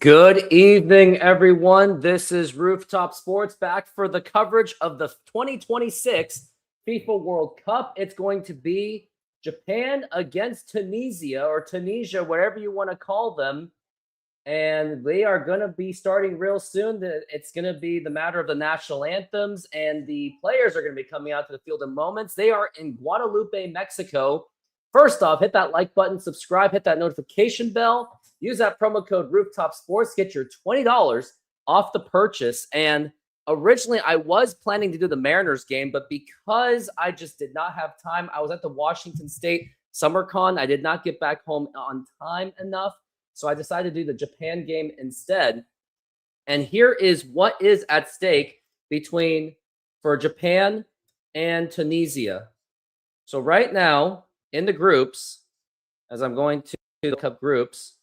Good evening, everyone. This is Rooftop Sports back for the coverage of the 2026 FIFA World Cup. It's going to be Japan against Tunisia or Tunisia, whatever you want to call them. And they are going to be starting real soon. It's going to be the matter of the national anthems, and the players are going to be coming out to the field in moments. They are in Guadalupe, Mexico. First off, hit that like button, subscribe, hit that notification bell. Use that promo code Rooftop Sports, get your $20 off the purchase. And originally, I was planning to do the Mariners game, but because I just did not have time, I was at the Washington State SummerCon. I did not get back home on time enough, so I decided to do the Japan game instead. And here is what is at stake for Japan and Tunisia. So right now, in the groups, as I'm going to the Cup groups,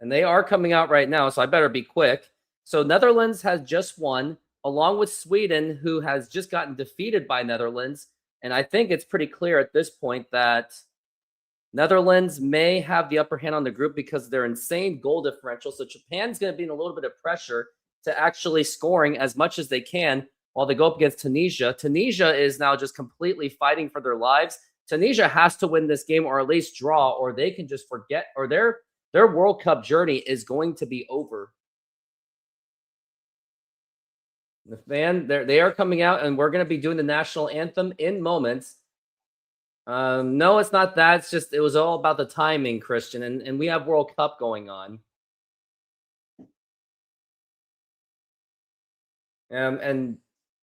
and they are coming out right now, so I better be quick. So Netherlands has just won, along with Sweden, who has just gotten defeated by Netherlands. And I think it's pretty clear at this point that Netherlands may have the upper hand on the group because of their insane goal differential. So Japan's going to be in a little bit of pressure to actually scoring as much as they can while they go up against Tunisia. Tunisia is now just completely fighting for their lives. Tunisia has to win this game or at least draw, or they can just forget, or their World Cup journey is going to be over. They are coming out, and we're going to be doing the national anthem in moments. No, it's not that. It's just it was all about the timing, Christian, and we have World Cup going on. And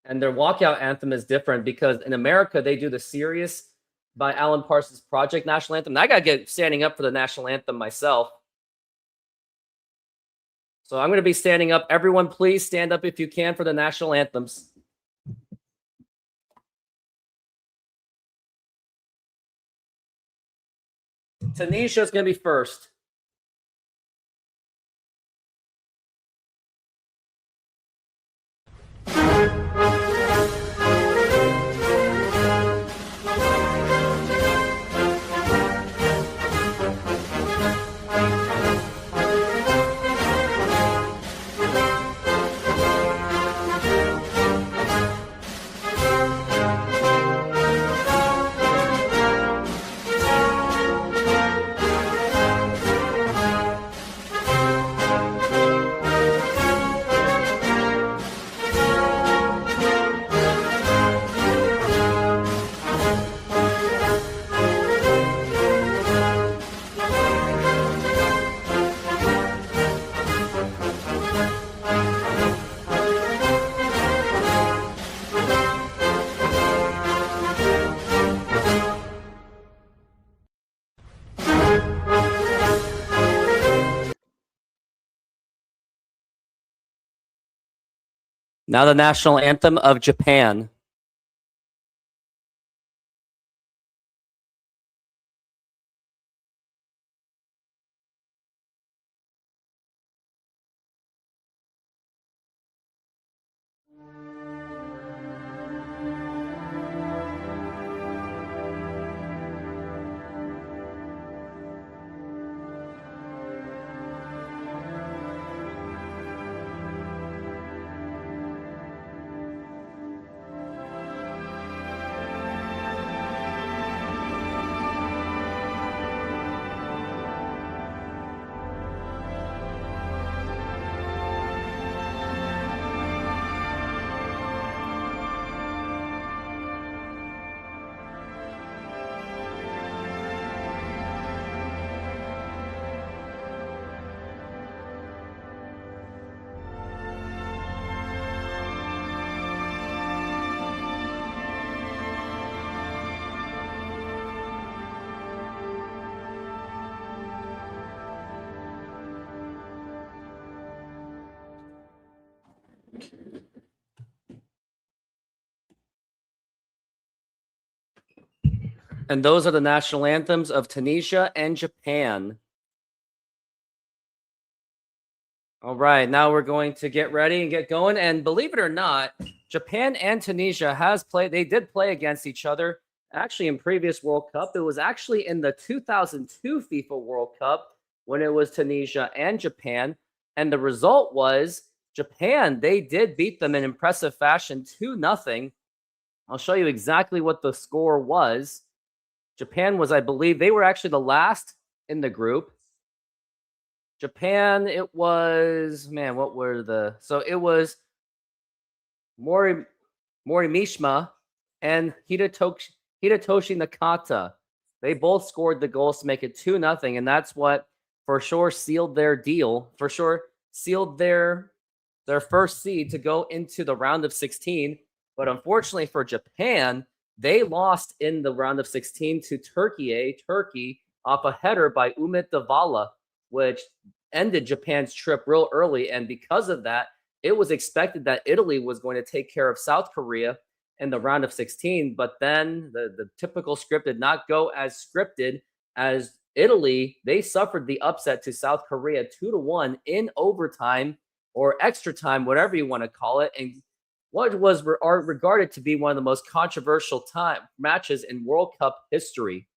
their walkout anthem is different because in America they do the Serious by Alan Parsons Project national anthem. And I got to get standing up for the national anthem myself. So I'm going to be standing up. Everyone, please stand up if you can for the national anthems. Tunisia is going to be first. Now the national anthem of Japan. And those are the national anthems of Tunisia and Japan. All right, now we're going to get ready and get going. And believe it or not, Japan and Tunisia they did play against each other actually in previous World Cup. It was actually in the 2002 FIFA World Cup when it was Tunisia and Japan. And the result was Japan, they did beat them in impressive fashion 2-0. I'll show you exactly what the score was. Japan was, I believe, they were actually the last in the group. Japan, it was, man, what were the, so it was Morimishima and Hidetoshi Nakata. They both scored the goals to make it 2-0, and that's what for sure sealed their deal, for sure sealed their first seed to go into the round of 16. But unfortunately for Japan, they lost in the round of 16 to Turkey off a header by Umit Davala, which ended Japan's trip real early. And because of that, it was expected that Italy was going to take care of South Korea in the round of 16. But then the typical script did not go as scripted, as Italy, they suffered the upset to South Korea 2-1 in overtime or extra time, whatever you want to call it. And what was regarded to be one of the most controversial matches in World Cup history.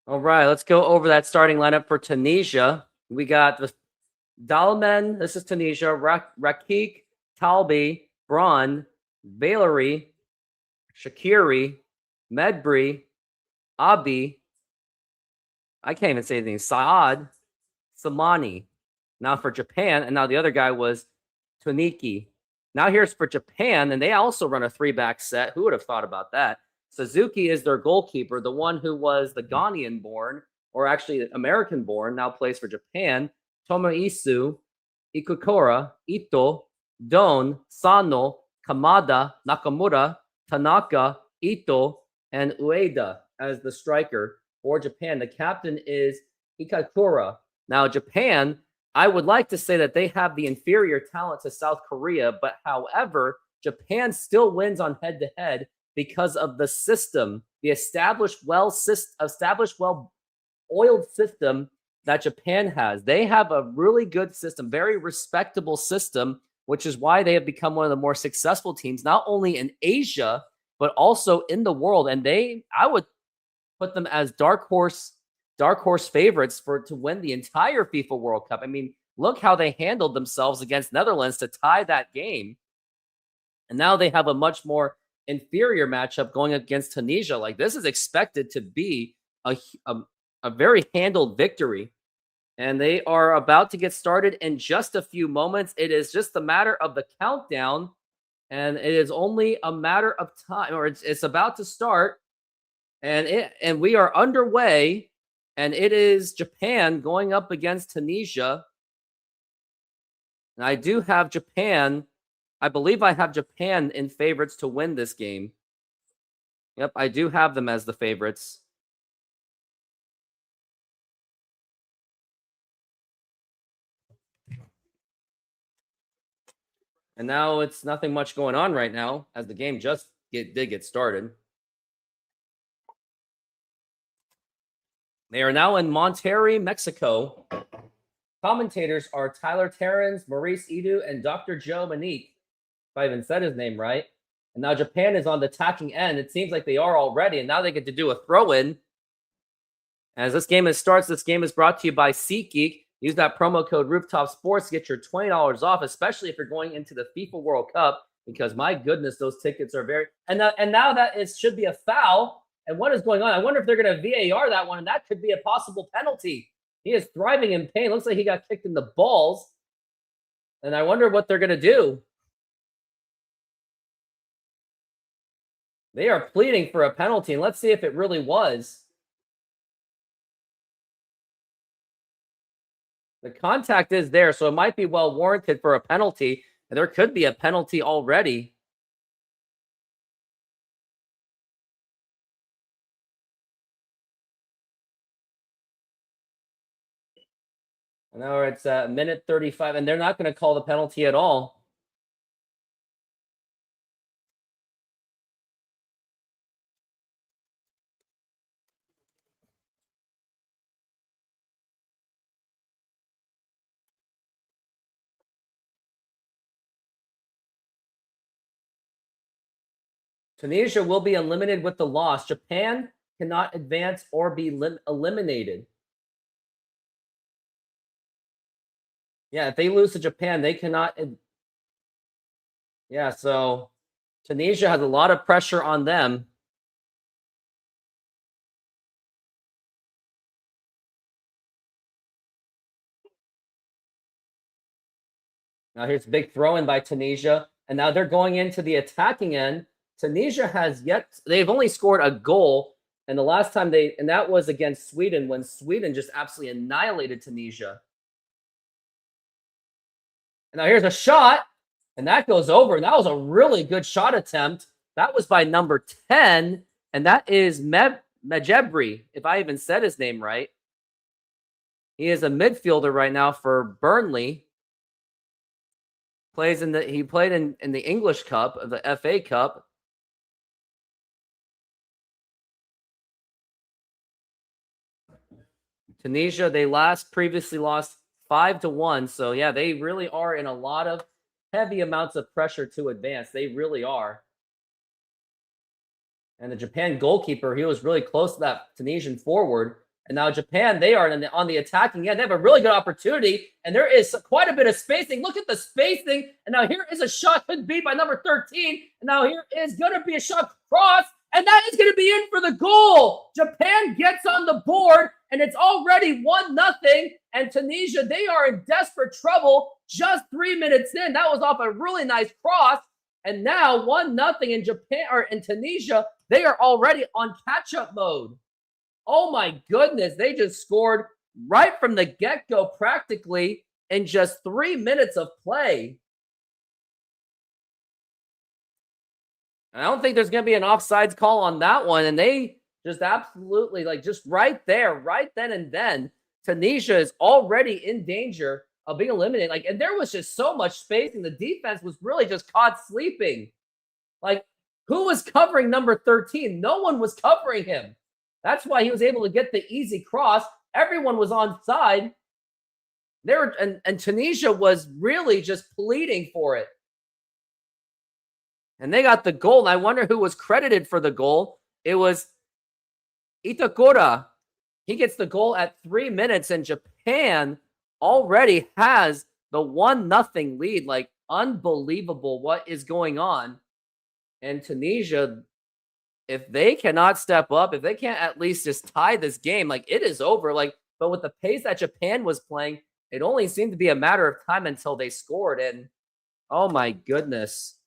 All right, let's go over that starting lineup for Tunisia. We got the Dalman, this is Tunisia, Rakik, Talbi, Braun, Valery, Shakiri, Medbri, Abi, I can't even say anything, Saad, Samani. Now for Japan, and now the other guy was Tuniki. Now here's for Japan, and they also run a 3-back set. Who would have thought about that? Suzuki is their goalkeeper, the one who was the Ghanaian born, or actually American born, now plays for Japan. Tomoisu, Ikukura, Ito, Don, Sano, Kamada, Nakamura, Tanaka, Ito, and Ueda as the striker for Japan. The captain is Ikakura. Now, Japan, I would like to say that they have the inferior talent to South Korea, but however, Japan still wins on head-to-head because of the system, the established, well-oiled system that Japan has. They have a really good system, very respectable system, which is why they have become one of the more successful teams, not only in Asia, but also in the world. And I would put them as dark horse favorites to win the entire FIFA World Cup. I mean, look how they handled themselves against Netherlands to tie that game. And now they have a much more inferior matchup going against Tunisia. Like, this is expected to be a very handled victory. And they are about to get started in just a few moments. It is just a matter of the countdown, and it is only a matter of time, or it's about to start. And we are underway. And it is Japan going up against Tunisia. And I do have Japan. I believe I have Japan in favorites to win this game. Yep, I do have them as the favorites. And now it's nothing much going on right now, as the game just did get started. They are now in Monterrey, Mexico. Commentators are Tyler Terrens, Maurice Edu, and Dr. Joe Manique, if I even said his name right. And now Japan is on the attacking end. It seems like they are already, and now they get to do a throw-in. As this game starts, this game is brought to you by SeatGeek. Use that promo code Rooftop Sports to get your $20 off, especially if you're going into the FIFA World Cup, because my goodness, those tickets are very... And now that it should be a foul. And what is going on? I wonder if they're going to VAR that one, and that could be a possible penalty. He is thriving in pain. Looks like he got kicked in the balls. And I wonder what they're going to do. They are pleading for a penalty, and let's see if it really was. The contact is there, so it might be well warranted for a penalty. And there could be a penalty already. And now it's minute 35, and they're not going to call the penalty at all. Tunisia will be eliminated with the loss. Japan cannot advance or be eliminated. Yeah, if they lose to Japan, they cannot. Yeah, so Tunisia has a lot of pressure on them. Now here's a big throw in by Tunisia, and now they're going into the attacking end. Tunisia has they've only scored a goal, and the last time and that was against Sweden when Sweden just absolutely annihilated Tunisia. And now here's a shot, and that goes over. And that was a really good shot attempt. That was by number 10, and that is Mejebri, if I even said his name right. He is a midfielder right now for Burnley. He played in the English Cup, the FA Cup. Tunisia, they previously lost 5-1. So yeah, they really are in a lot of heavy amounts of pressure to advance. They really are. And the Japan goalkeeper, he was really close to that Tunisian forward. And now Japan, they are on the attacking end. They have a really good opportunity, and there is quite a bit of spacing. Look at the spacing. And now here is a shot, could be by number 13. And now here is going to be a shot cross, and that is going to be in for the goal. Japan gets on the board, and it's already 1-0. And Tunisia, they are in desperate trouble just 3 minutes in. That was off a really nice cross. And now 1-0 in Japan, or in Tunisia, they are already on catch-up mode. Oh my goodness, they just scored right from the get-go practically in just 3 minutes of play. I don't think there's going to be an offsides call on that one. And they just absolutely, just right there, right then and then, Tunisia is already in danger of being eliminated. And there was just so much spacing. The defense was really just caught sleeping. Who was covering number 13? No one was covering him. That's why he was able to get the easy cross. Everyone was onside. And Tunisia was really just pleading for it. And they got the goal. And I wonder who was credited for the goal. It was Itakura. He gets the goal at 3 minutes, and Japan already has the 1-0 lead. Unbelievable what is going on. And Tunisia, if they cannot step up, if they can't at least just tie this game, it is over. But with the pace that Japan was playing, it only seemed to be a matter of time until they scored. And oh my goodness.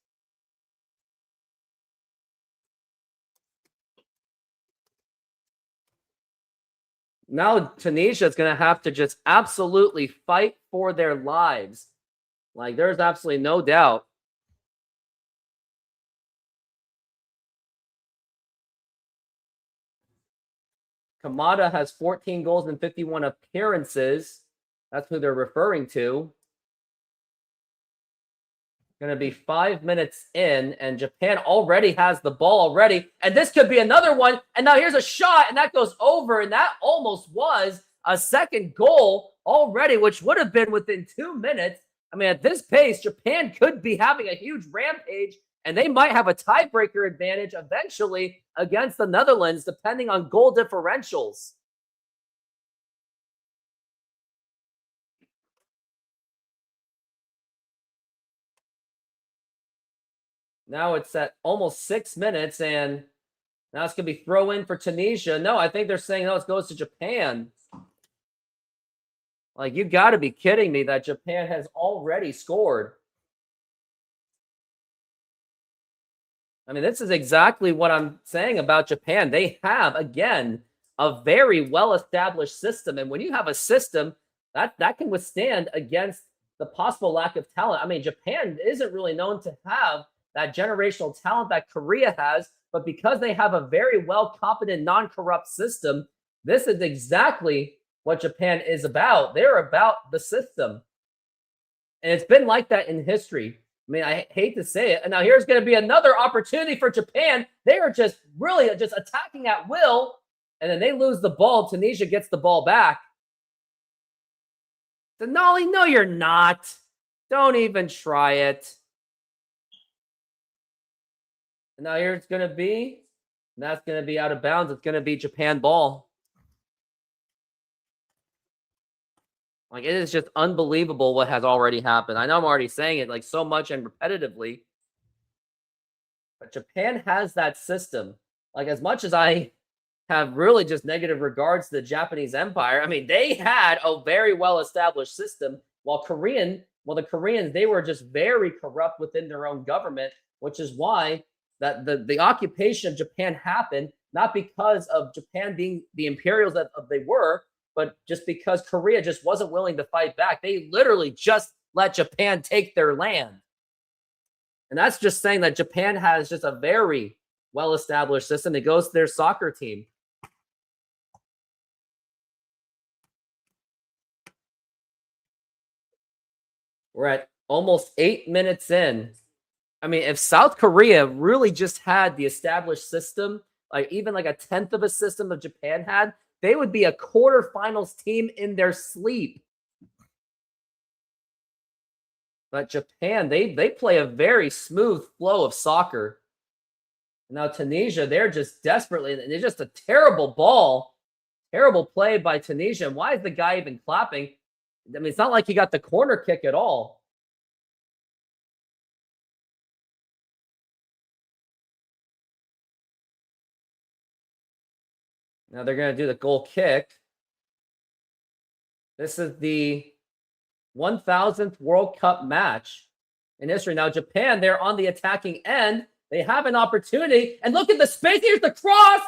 Now Tunisia is going to have to just absolutely fight for their lives. There's absolutely no doubt. Kamada has 14 goals and 51 appearances. That's who they're referring to. Going to be 5 minutes in, and Japan already has the ball already. And this could be another one. And now here's a shot, and that goes over, and that almost was a second goal already, which would have been within 2 minutes. I mean, at this pace, Japan could be having a huge rampage, and they might have a tiebreaker advantage eventually against the Netherlands, depending on goal differentials. Now it's at almost 6 minutes, and now it's going to be throw in for Tunisia. No, I think they're saying, no, it goes to Japan. You got to be kidding me that Japan has already scored. I mean, this is exactly what I'm saying about Japan. They have, again, a very well-established system. And when you have a system that can withstand against the possible lack of talent. I mean, Japan isn't really known to have that generational talent that Korea has, but because they have a very well competent, non-corrupt system, this is exactly what Japan is about. They're about the system. And it's been like that in history. I mean, I hate to say it. And now here's going to be another opportunity for Japan. They are just really just attacking at will. And then they lose the ball. Tunisia gets the ball back. Denali, no, you're not. Don't even try it. And now here it's going to be. And that's going to be out of bounds. It's going to be Japan ball. Like, it is just unbelievable what has already happened. I know I'm already saying it like so much and repetitively, but Japan has that system. Like, as much as I have really just negative regards to the Japanese Empire, I mean, they had a very well-established system, while the Koreans, they were just very corrupt within their own government, which is why that the occupation of Japan happened, not because of Japan being the imperials that they were, but just because Korea just wasn't willing to fight back. They literally just let Japan take their land. And that's just saying that Japan has just a very well-established system. It goes to their soccer team. We're at almost 8 minutes in. I mean, if South Korea really just had the established system, like even like a tenth of a system of Japan had, they would be a quarterfinals team in their sleep. But Japan, they play a very smooth flow of soccer. Now Tunisia, they're just desperately, they're just a terrible ball. Terrible play by Tunisia. And why is the guy even clapping? I mean, it's not like he got the corner kick at all. Now they're going to do the goal kick. This is the 1000th World Cup match in history. Now, Japan, they're on the attacking end. They have an opportunity. And look at the space. Here's the cross.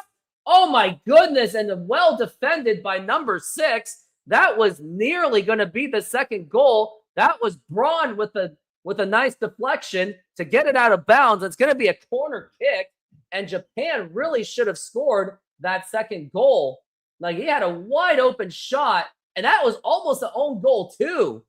Oh, my goodness. And well defended by number 6. That was nearly going to be the second goal. That was Braun with a nice deflection to get it out of bounds. It's going to be a corner kick. And Japan really should have scored that second goal. Like, he had a wide open shot, and that was almost an own goal too.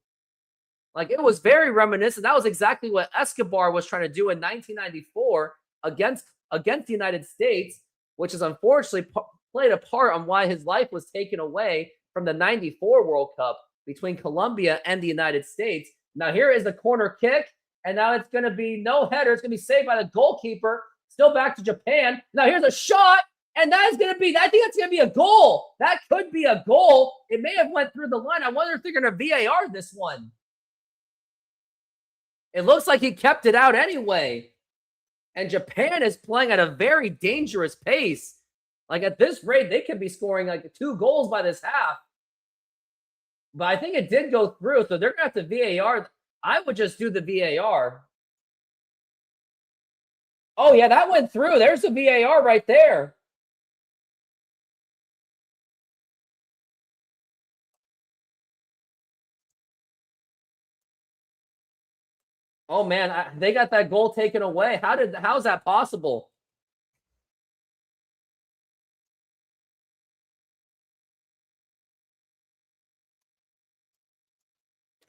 Like, it was very reminiscent. That was exactly what Escobar was trying to do in 1994 against the United States, which is unfortunately played a part on why his life was taken away from the 94 World Cup between Colombia and the United States. Now here is the corner kick, and now it's going to be no header. It's going to be saved by the goalkeeper. Still back to Japan. Now here's a shot. And that is going to be, I think that's going to be a goal. That could be a goal. It may have went through the line. I wonder if they're going to VAR this one. It looks like he kept it out anyway. And Japan is playing at a very dangerous pace. Like, at this rate, they could be scoring like 2 goals by this half. But I think it did go through, so they're going to have to VAR. I would just do the VAR. Oh, yeah, that went through. There's the VAR right there. Oh man, they got that goal taken away. How's that possible?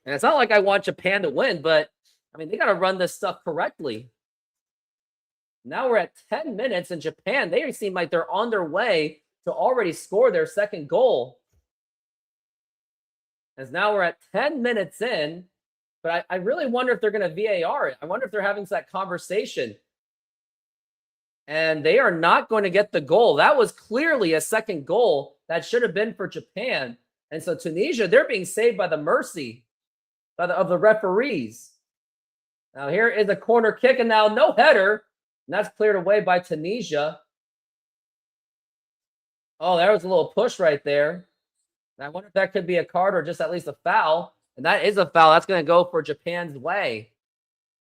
And it's not like I want Japan to win, but I mean, they got to run this stuff correctly. Now we're at 10 minutes in Japan. They seem like they're on their way to already score their second goal. As now we're at 10 minutes in. But I really wonder if they're going to VAR it. I wonder if they're having that conversation. And they are not going to get the goal. That was clearly a second goal that should have been for Japan. And so Tunisia, they're being saved by the mercy of the referees. Now here is a corner kick, and now no header. And that's cleared away by Tunisia. Oh, there was a little push right there. And I wonder if that could be a card or just at least a foul. And that is a foul. That's going to go for Japan's way.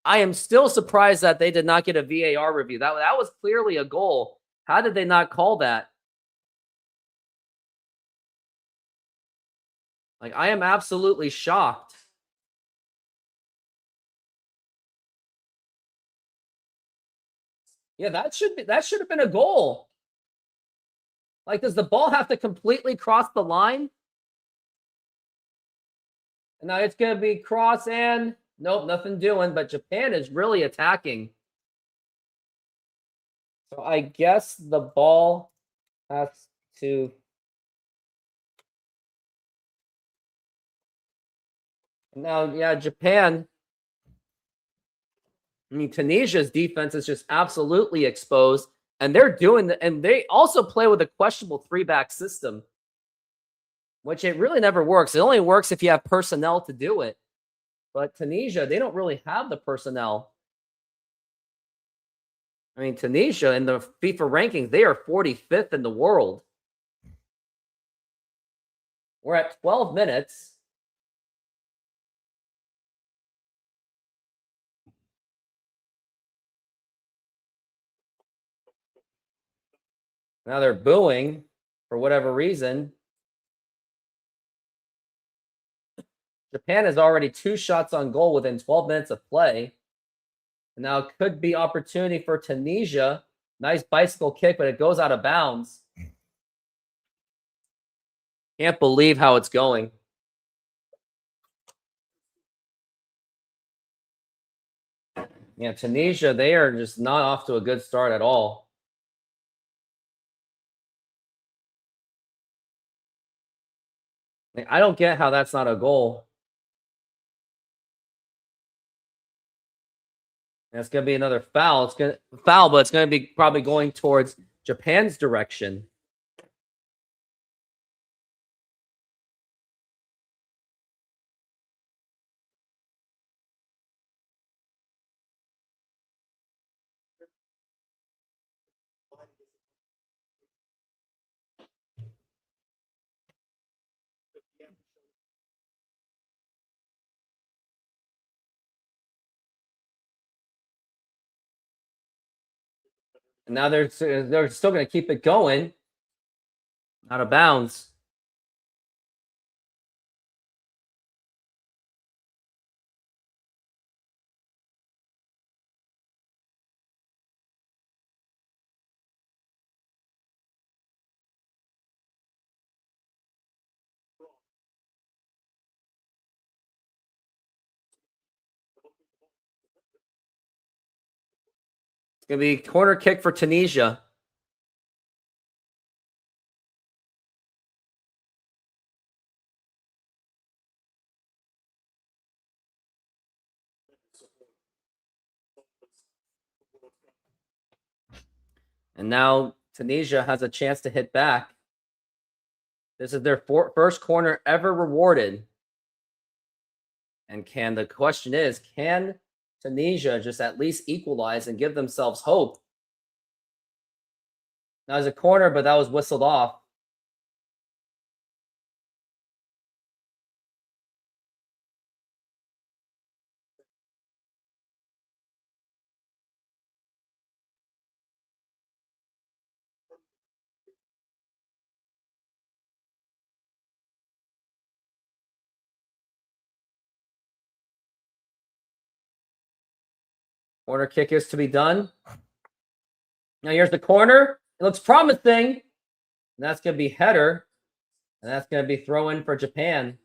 I am still surprised that they did not get a VAR review. That was clearly a goal. How did they not call that? Like, I am absolutely shocked. Yeah, that should have been a goal. Like, does the ball have to completely cross the line? And now it's gonna be cross and nope, nothing doing, but Japan is really attacking. So I guess the ball has to. Now, yeah, Japan. I mean, Tunisia's defense is just absolutely exposed, and they're doing the, and they also play with a questionable three-back system, which it really never works. It only works if you have personnel to do it. But Tunisia, they don't really have the personnel. I mean, Tunisia in the FIFA rankings, they are 45th in the world. We're at 12 minutes. Now they're booing for whatever reason. Japan has already 2 shots on goal within 12 minutes of play. And now it could be opportunity for Tunisia. Nice bicycle kick, but it goes out of bounds. Can't believe how it's going. Yeah, Tunisia, they are just not off to a good start at all. Like, I don't get how that's not a goal. That's going to be another foul. It's going to foul, but it's going to be probably going towards Japan's direction. And now they're still going to keep it going. Out of bounds. It's going to be corner kick for Tunisia. And now Tunisia has a chance to hit back. This is their first corner ever rewarded. And the question is, can Tunisia just at least equalize and give themselves hope? Now there's a corner, but that was whistled off. Corner kick is to be done. Now here's the corner. It looks promising. And that's going to be header. And that's going to be throw in for Japan.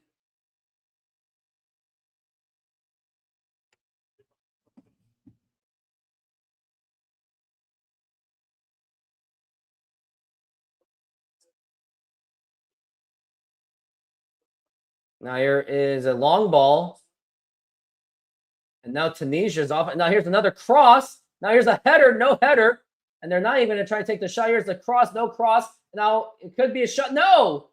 Now here is a long ball. And now Tunisia's off. Now here's another cross. Now here's a header, no header. And they're not even going to try to take the shot. Here's the cross, no cross. Now it could be a shot. No!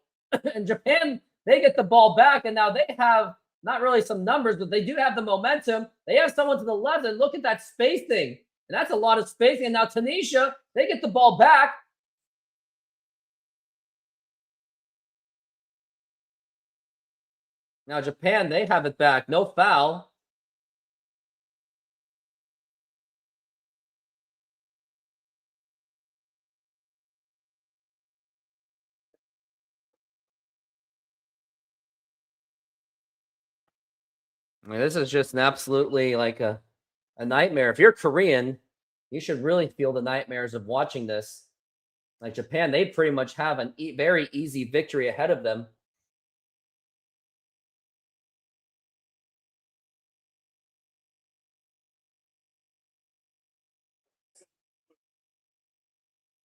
And Japan, they get the ball back. And now they have not really some numbers, but they do have the momentum. They have someone to the left. And look at that spacing. And that's a lot of spacing. And now Tunisia, they get the ball back. Now Japan, they have it back. No foul. I mean, this is just an absolutely like a nightmare. If you're Korean, you should really feel the nightmares of watching this. Like Japan, they pretty much have an very easy victory ahead of them.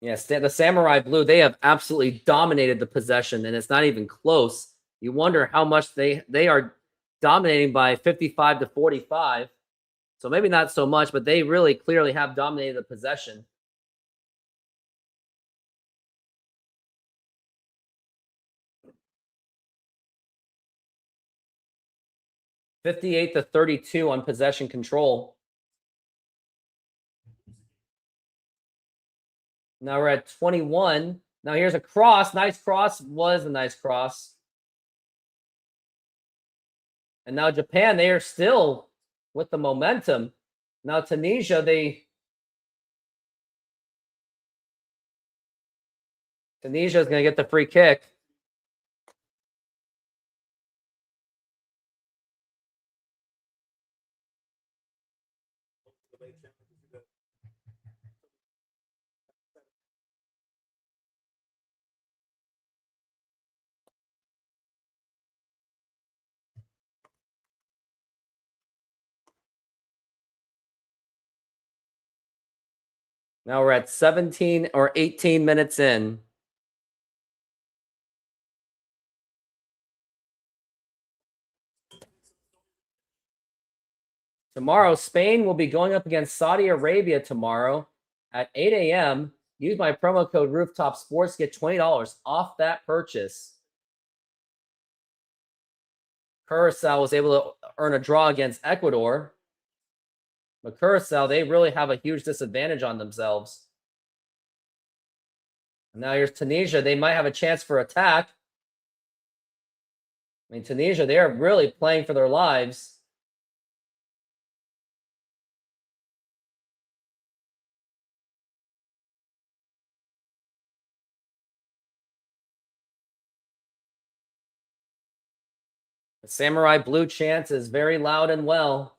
Yes, the Samurai Blue, they have absolutely dominated the possession, and it's not even close. You wonder how much they are dominating by 55 to 45. So maybe not so much, but they really clearly have dominated the possession. 58 to 32 on possession control. Now we're at 21. Now here's a cross. Nice cross. Was a nice cross. And now Japan, they are still with the momentum. Now Tunisia, Tunisia is going to get the free kick. Now we're at 17 or 18 minutes in. Tomorrow, Spain will be going up against Saudi Arabia tomorrow at 8 a.m. Use my promo code Rooftop Sports, get $20 off that purchase. Curacao was able to earn a draw against Ecuador. But Curacao, they really have a huge disadvantage on themselves. And now here's Tunisia. They might have a chance for attack. I mean, Tunisia, they are really playing for their lives. The Samurai Blue chant is very loud and well.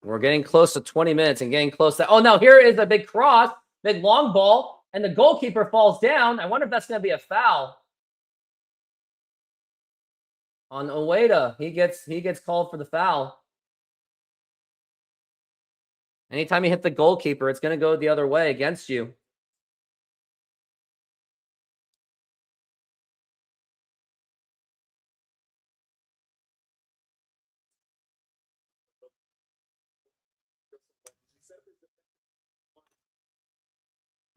We're getting close to 20 minutes and getting close to. Oh, no, here is a big cross, big long ball, and the goalkeeper falls down. I wonder if that's going to be a foul on Ueda. He gets called for the foul. Anytime you hit the goalkeeper, it's going to go the other way against you.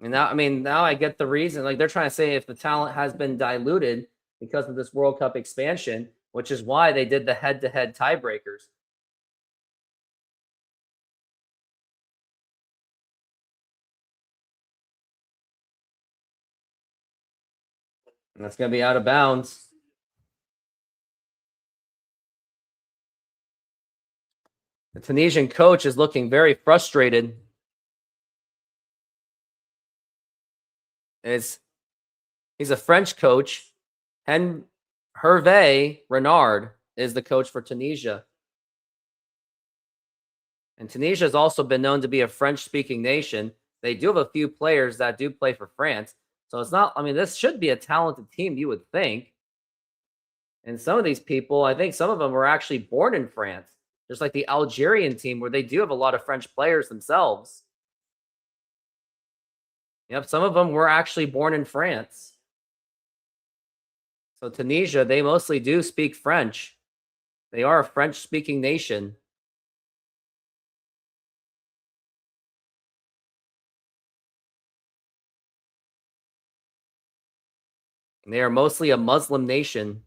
And now, I mean, now I get the reason. Like they're trying to say if the talent has been diluted because of this World Cup expansion, which is why they did the head-to-head tiebreakers. And that's going to be out of bounds. The Tunisian coach is looking very frustrated. He's a French coach. Hervé Renard is the coach for Tunisia. And Tunisia has also been known to be a French-speaking nation. They do have a few players that do play for France. So it's not, I mean, this should be a talented team, you would think. And some of these people, I think some of them were actually born in France, just like the Algerian team, where they do have a lot of French players themselves. Yep, some of them were actually born in France. So Tunisia, they mostly do speak French. They are a French-speaking nation. And they are mostly a Muslim nation.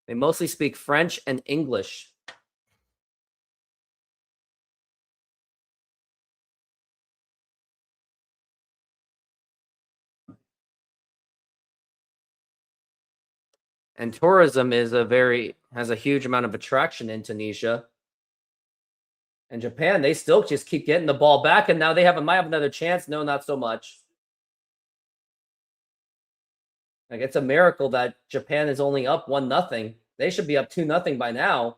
They mostly speak French and English. And tourism is has a huge amount of attraction in Tunisia. And Japan, they still just keep getting the ball back, and now they might have another chance. No, not so much. Like, it's a miracle that Japan is only up 1-0. They should be up 2-0 by now.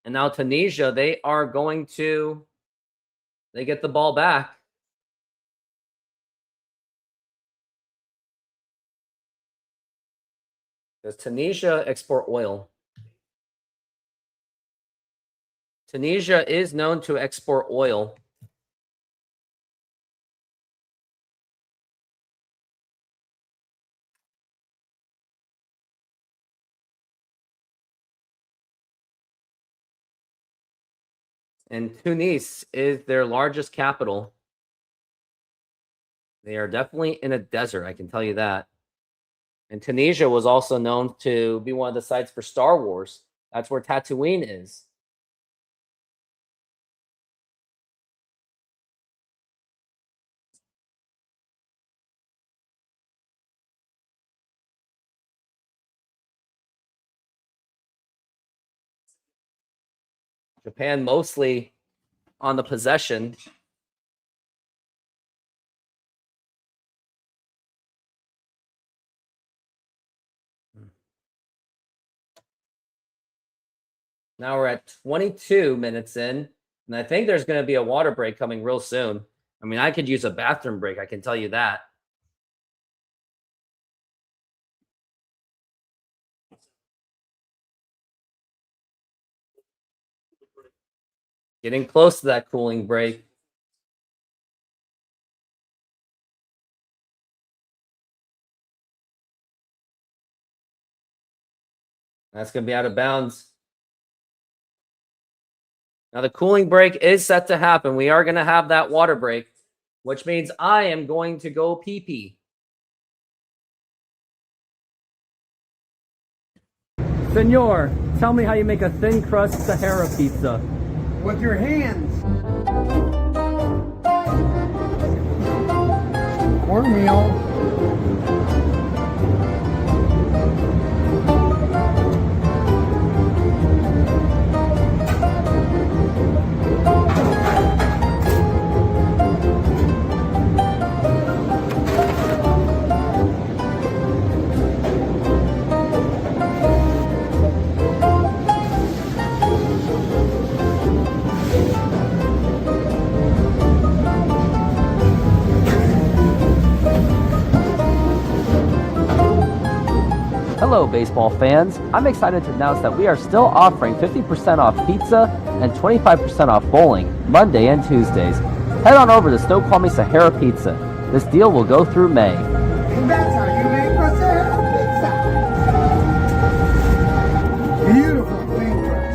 And now Tunisia, they get the ball back. Does Tunisia export oil? Tunisia is known to export oil. And Tunis is their largest capital. They are definitely in a desert, I can tell you that. And Tunisia was also known to be one of the sites for Star Wars. That's where Tatooine is. Japan mostly on the possession. Now we're at 22 minutes in, and I think there's going to be a water break coming real soon. I mean, I could use a bathroom break, I can tell you that. Getting close to that cooling break. That's going to be out of bounds. Now, the cooling break is set to happen. We are going to have that water break, which means I am going to go pee-pee. Senor, tell me how you make a thin crust Sahara pizza. With your hands. Cornmeal. Hello, baseball fans. I'm excited to announce that we are still offering 50% off pizza and 25% off bowling Monday and Tuesdays. Head on over to Snoqualmie Sahara Pizza. This deal will go through May. And that's how you make a Sahara pizza. Beautiful thin crust.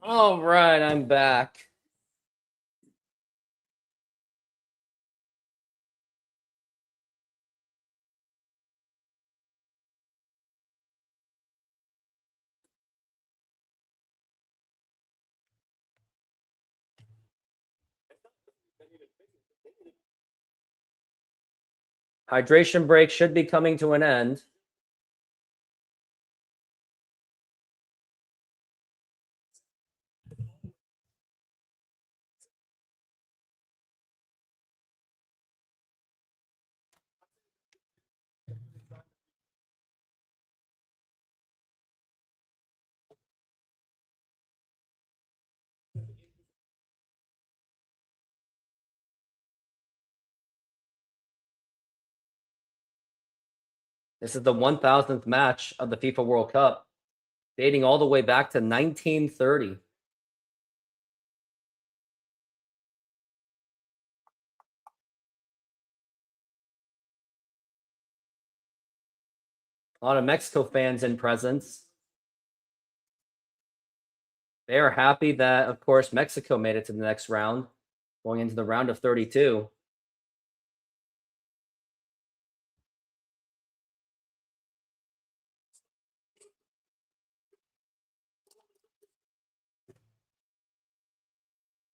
All right, I'm back. Hydration break should be coming to an end. This is the 1000th match of the FIFA World Cup, dating all the way back to 1930. A lot of Mexico fans in presence. They are happy that, of course, Mexico made it to the next round, going into the round of 32.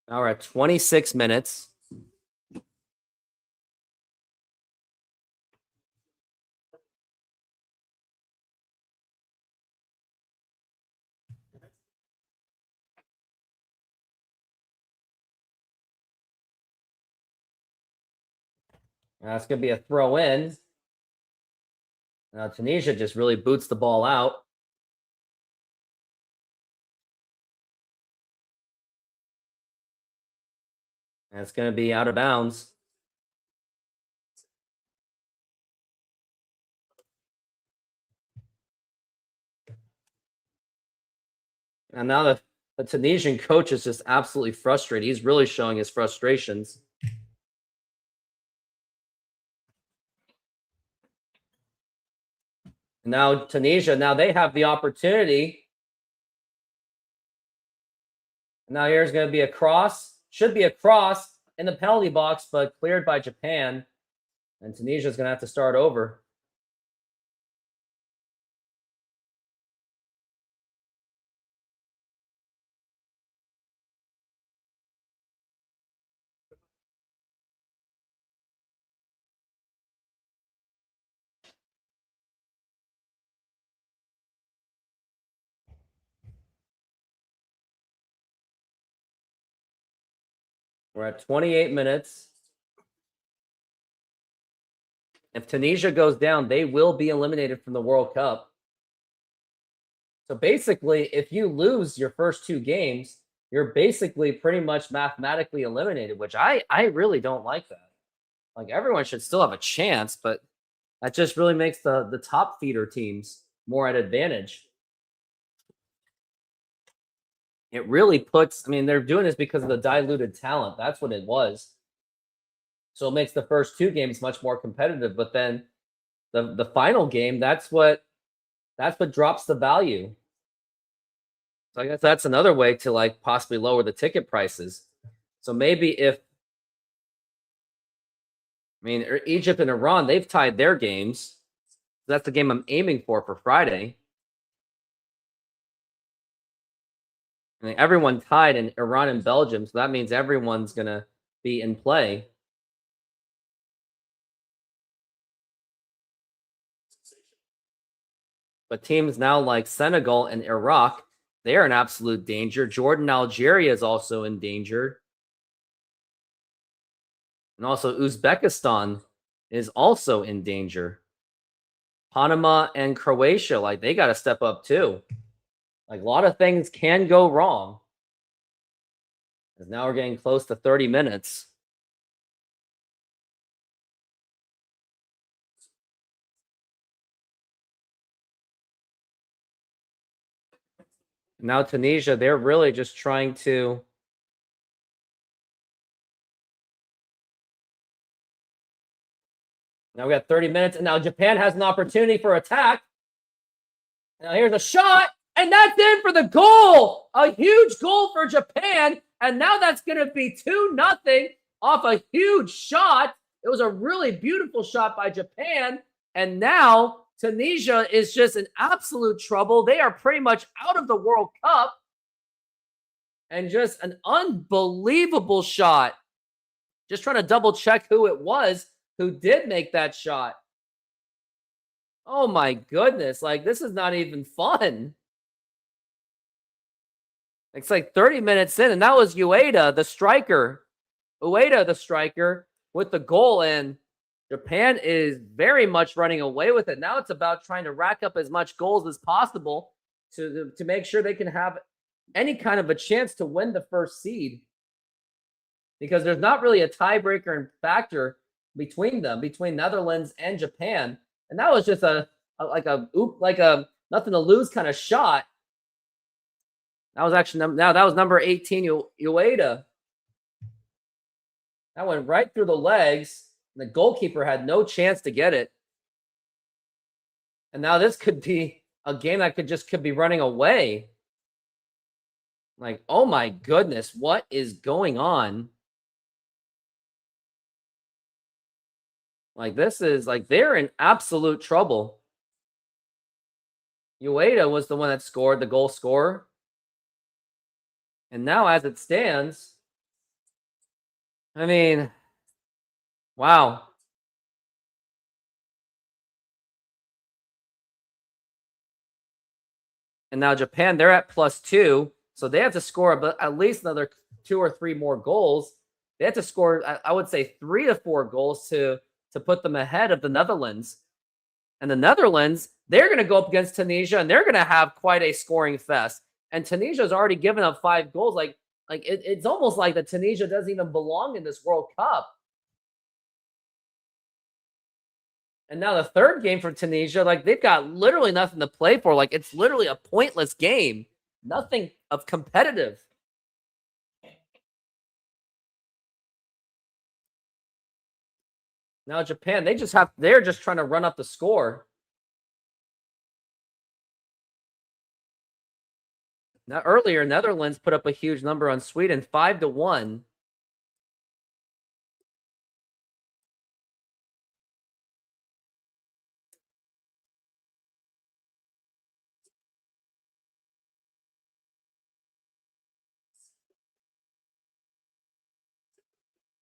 Now we're at 26 minutes. That's going to be a throw in. Now Tunisia just really boots the ball out. And it's going to be out of bounds. And now the Tunisian coach is just absolutely frustrated. He's really showing his frustrations. Now Tunisia, now they have the opportunity. Now here's going to be a cross. Should be a cross in the penalty box, but cleared by Japan. And Tunisia is going to have to start over. We're at 28 minutes. If Tunisia goes down, they will be eliminated from the World Cup. So basically, if you lose your first two games, you're basically pretty much mathematically eliminated, which I really don't like that. Like, everyone should still have a chance, but that just really makes the top feeder teams more at advantage. It really puts, I mean, they're doing this because of the diluted talent. That's what it was. So it makes the first two games much more competitive, but then the final game, that's what drops the value. So I guess that's another way to like possibly lower the ticket prices. So maybe if, I mean, Egypt and Iran, they've tied their games. That's the game I'm aiming for Friday. I mean, everyone tied in Iran and Belgium, so that means everyone's going to be in play. But teams now like Senegal and Iraq, they are in absolute danger. Jordan, Algeria is also in danger. And also Uzbekistan is also in danger. Panama and Croatia, like, they got to step up too. Like, a lot of things can go wrong. Because now we're getting close to 30 minutes. Now Tunisia, they're really just trying to now we got 30 minutes, and now Japan has an opportunity for attack. Now here's a shot, and that's in for the goal. A huge goal for Japan, and now that's going to be 2-0 off a huge shot. It was a really beautiful shot by Japan, and now Tunisia is just in absolute trouble. They are pretty much out of the World Cup. And just an unbelievable shot. Just trying to double check who it was who did make that shot. Oh my goodness. Like, this is not even fun. It's like 30 minutes in, and that was Ueda, the striker. Ueda, the striker, with the goal, and Japan is very much running away with it. Now it's about trying to rack up as much goals as possible to make sure they can have any kind of a chance to win the first seed. Because there's not really a tiebreaker and factor between them, between Netherlands and Japan. And that was just a nothing to lose kind of shot. That was actually that was number 18, Ueda. That went right through the legs. The goalkeeper had no chance to get it. And now this could be a game that could be running away. Like, oh my goodness, what is going on? Like, this is like they're in absolute trouble. Ueda was the one that scored the goal scorer. And now, as it stands, I mean, wow. And now Japan, they're at +2. So they have to score at least another 2 or 3 more goals. They have to score, I would say, 3 to 4 goals to put them ahead of the Netherlands. And the Netherlands, they're going to go up against Tunisia, and they're going to have quite a scoring fest. And Tunisia's already given up 5 goals. It's almost like that Tunisia doesn't even belong in this World Cup. And now the third game for Tunisia, like they've got literally nothing to play for. Like it's literally a pointless game. Nothing of competitive. Now Japan, they're just trying to run up the score. Now earlier, Netherlands put up a huge number on Sweden, 5-1.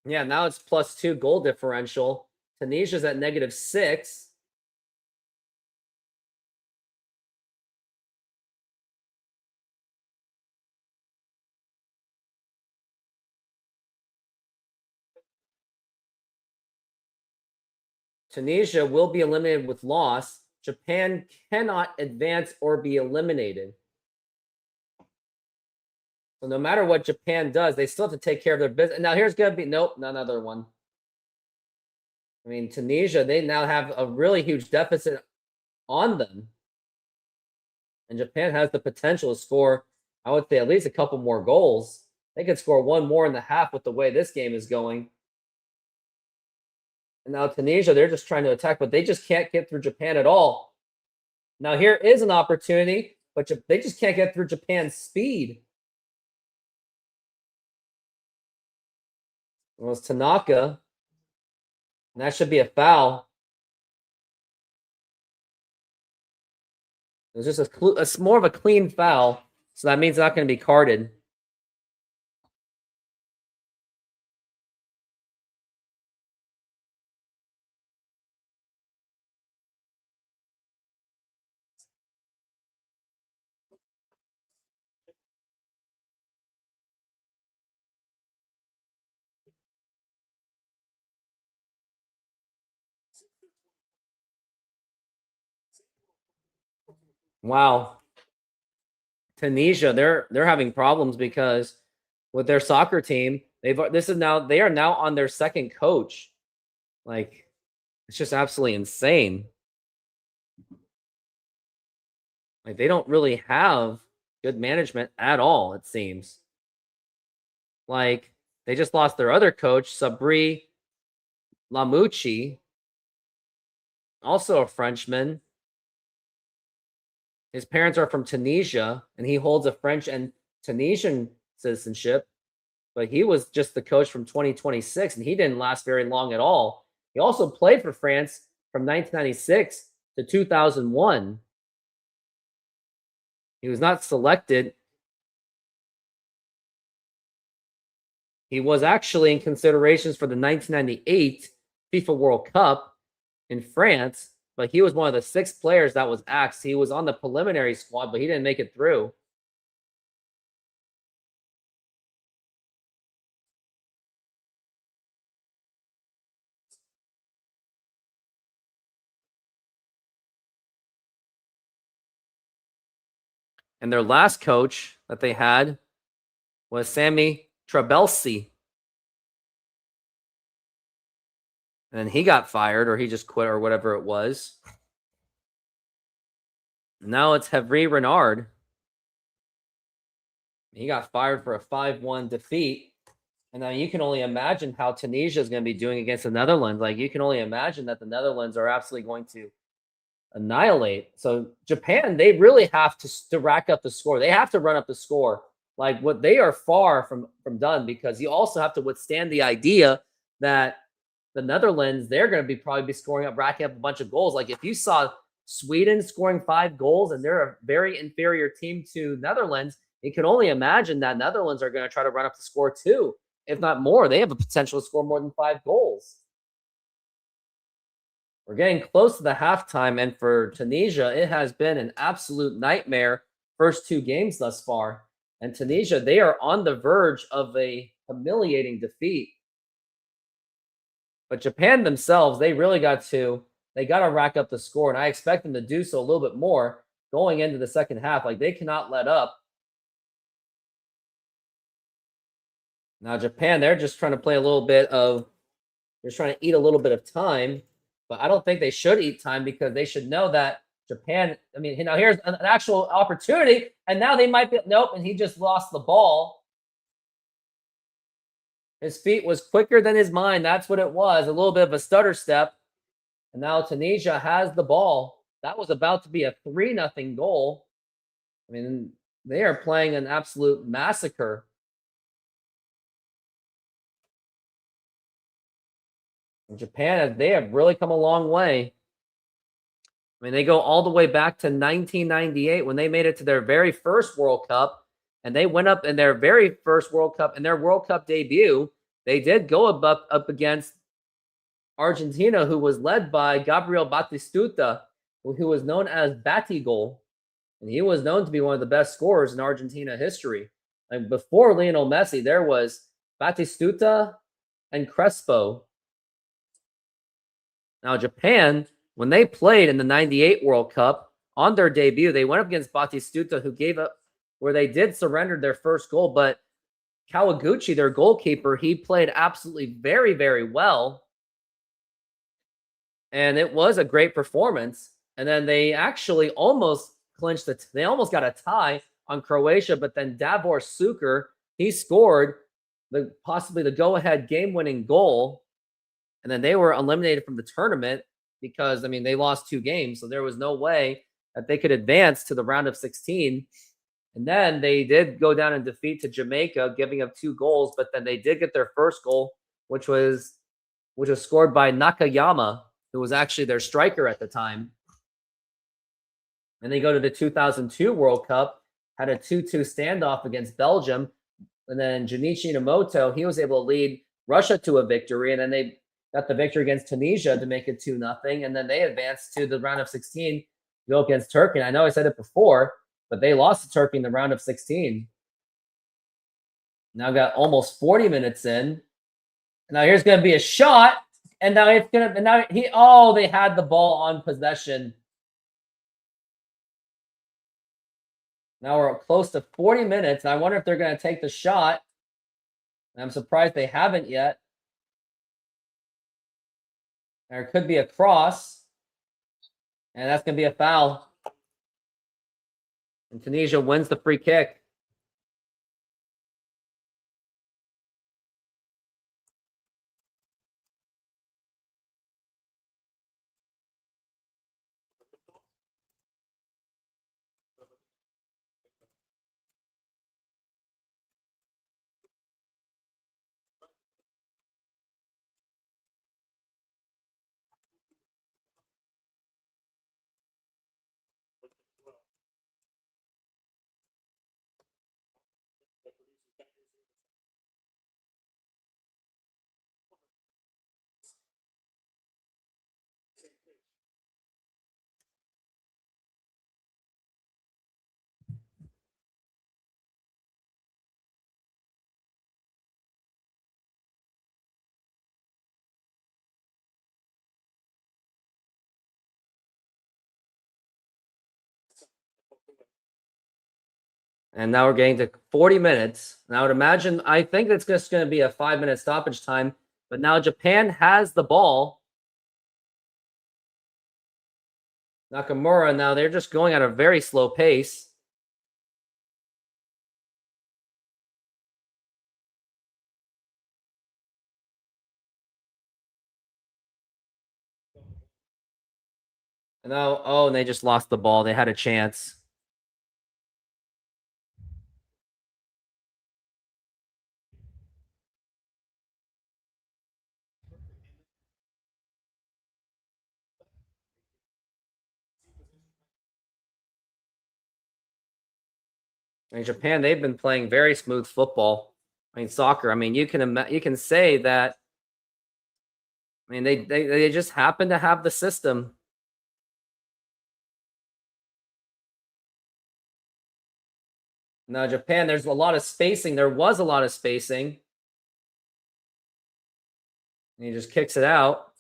Yeah, now it's +2 goal differential. Tunisia's at -6. Tunisia will be eliminated with loss. Japan cannot advance or be eliminated. So no matter what Japan does, they still have to take care of their business. Now here's going to be, nope, another one. I mean, Tunisia, they now have a really huge deficit on them. And Japan has the potential to score, I would say, at least a couple more goals. They could score 1 more in the half with the way this game is going. And now Tunisia, they're just trying to attack, but they just can't get through Japan at all. Now here is an opportunity, but they just can't get through Japan's speed. It was Tanaka. And that should be a foul. It was just it's more of a clean foul. So that means it's not going to be carded. Wow. Tunisia, they're having problems because with their soccer team, they are now on their second coach. Like it's just absolutely insane. Like they don't really have good management at all, it seems. Like they just lost their other coach, Sabri Lamouchi, also a Frenchman. His parents are from Tunisia, and he holds a French and Tunisian citizenship. But he was just the coach from 2026, and he didn't last very long at all. He also played for France from 1996 to 2001. He was not selected. He was actually in considerations for the 1998 FIFA World Cup in France, but he was one of the 6 players that was axed. He was on the preliminary squad, but he didn't make it through. And their last coach that they had was Sammy Trabelsi. And he got fired, or he just quit, or whatever it was. Now it's Hervé Renard. He got fired for a 5-1 defeat. And now you can only imagine how Tunisia is going to be doing against the Netherlands. Like you can only imagine that the Netherlands are absolutely going to annihilate. So Japan, they really have to rack up the score. They have to run up the score. Like what they are far from done, because you also have to withstand the idea that the Netherlands, they're going to be probably be scoring up, racking up a bunch of goals. Like if you saw Sweden scoring 5 goals and they're a very inferior team to Netherlands, you can only imagine that Netherlands are going to try to run up the score too, if not more. They have a potential to score more than 5 goals. We're getting close to the halftime, and for Tunisia, it has been an absolute nightmare first 2 games thus far. And Tunisia, they are on the verge of a humiliating defeat. But Japan themselves, they got to rack up the score, and I expect them to do so a little bit more going into the second half. Like they cannot let up. Now Japan, they're just trying to play a little bit of, they're trying to eat a little bit of time, but I don't think they should eat time, because they should know that Japan, I mean, now here's an actual opportunity, and now they might be, nope, and he just lost the ball. His feet was quicker than his mind. That's what it was. A little bit of a stutter step. And now Tunisia has the ball. That was about to be a 3-0 goal. I mean, they are playing an absolute massacre. And Japan, they have really come a long way. I mean, they go all the way back to 1998 when they made it to their very first World Cup, and they went up in their very first World Cup, in their World Cup debut. They did go up against Argentina, who was led by Gabriel Batistuta, who was known as Batigol, and he was known to be one of the best scorers in Argentina history. Like before Lionel Messi, there was Batistuta and Crespo. Now Japan, when they played in the 98 World Cup, on their debut, they went up against Batistuta, who gave up, where they did surrender their first goal, but Kawaguchi, their goalkeeper, he played absolutely very, very well. And it was a great performance. And then they actually almost clinched it. They almost got a tie on Croatia, but then Davor Suker, he scored possibly the go-ahead game-winning goal. And then they were eliminated from the tournament because, I mean, they lost 2 games. So there was no way that they could advance to the round of 16. And then they did go down in defeat to Jamaica, giving up 2 goals. But then they did get their first goal, which was scored by Nakayama, who was actually their striker at the time. And they go to the 2002 World Cup, had a 2-2 standoff against Belgium. And then Junichi Inamoto, he was able to lead Russia to a victory. And then they got the victory against Tunisia to make it 2-0. And then they advanced to the round of 16 to go against Turkey. And I know I said it before, but they lost to Turkey in the round of 16. Now got almost 40 minutes in. Now here's going to be a shot. And now it's going to, and now they had the ball on possession. Now we're close to 40 minutes. And I wonder if they're going to take the shot. And I'm surprised they haven't yet. There could be a cross. And that's going to be a foul. And Tunisia wins the free kick. And now we're getting to 40 minutes. And I would imagine, I think it's just going to be a 5-minute stoppage time. But now Japan has the ball. Nakamura, now they're just going at a very slow pace. And now, oh, and they just lost the ball. They had a chance. In Japan, they've been playing very smooth football. I mean, soccer. I mean, you can say that. I mean, they just happen to have the system. Now, Japan, there's a lot of spacing. There was a lot of spacing. And he just kicks it out.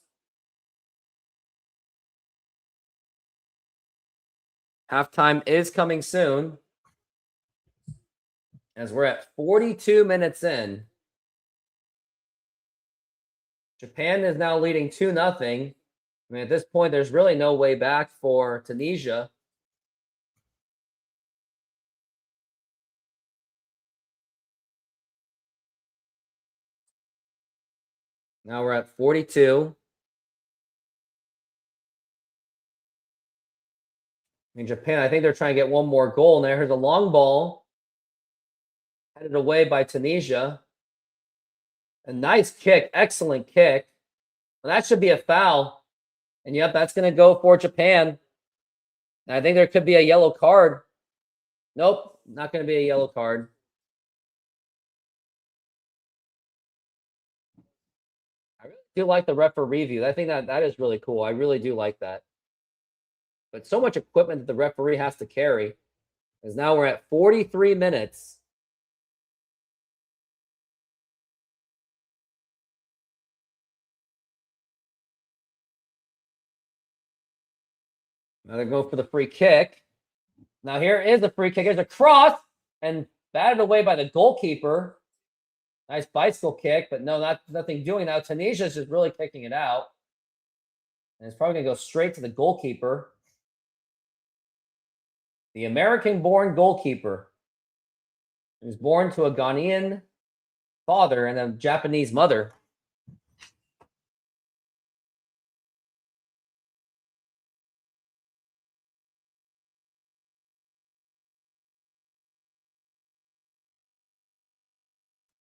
Halftime is coming soon. As we're at 42 minutes in. Japan is now leading 2-0. I mean, at this point, there's really no way back for Tunisia. Now we're at 42. In Japan, I think they're trying to get one more goal. And there's a long ball headed away by Tunisia. A nice kick, excellent kick. Well, that should be a foul. And yep, that's going to go for Japan. And I think there could be a yellow card. Nope, not going to be a yellow card. I really do like the referee view. I think that is really cool. I really do like that. But so much equipment that the referee has to carry. Because now we're at 43 minutes. Now they go for the free kick. Now here is the free kick. There's a cross and batted away by the goalkeeper. Nice bicycle kick, but no, nothing doing now. Tunisia's just really kicking it out. And it's probably going to go straight to the goalkeeper. The American-born goalkeeper. He was born to a Ghanaian father and a Japanese mother.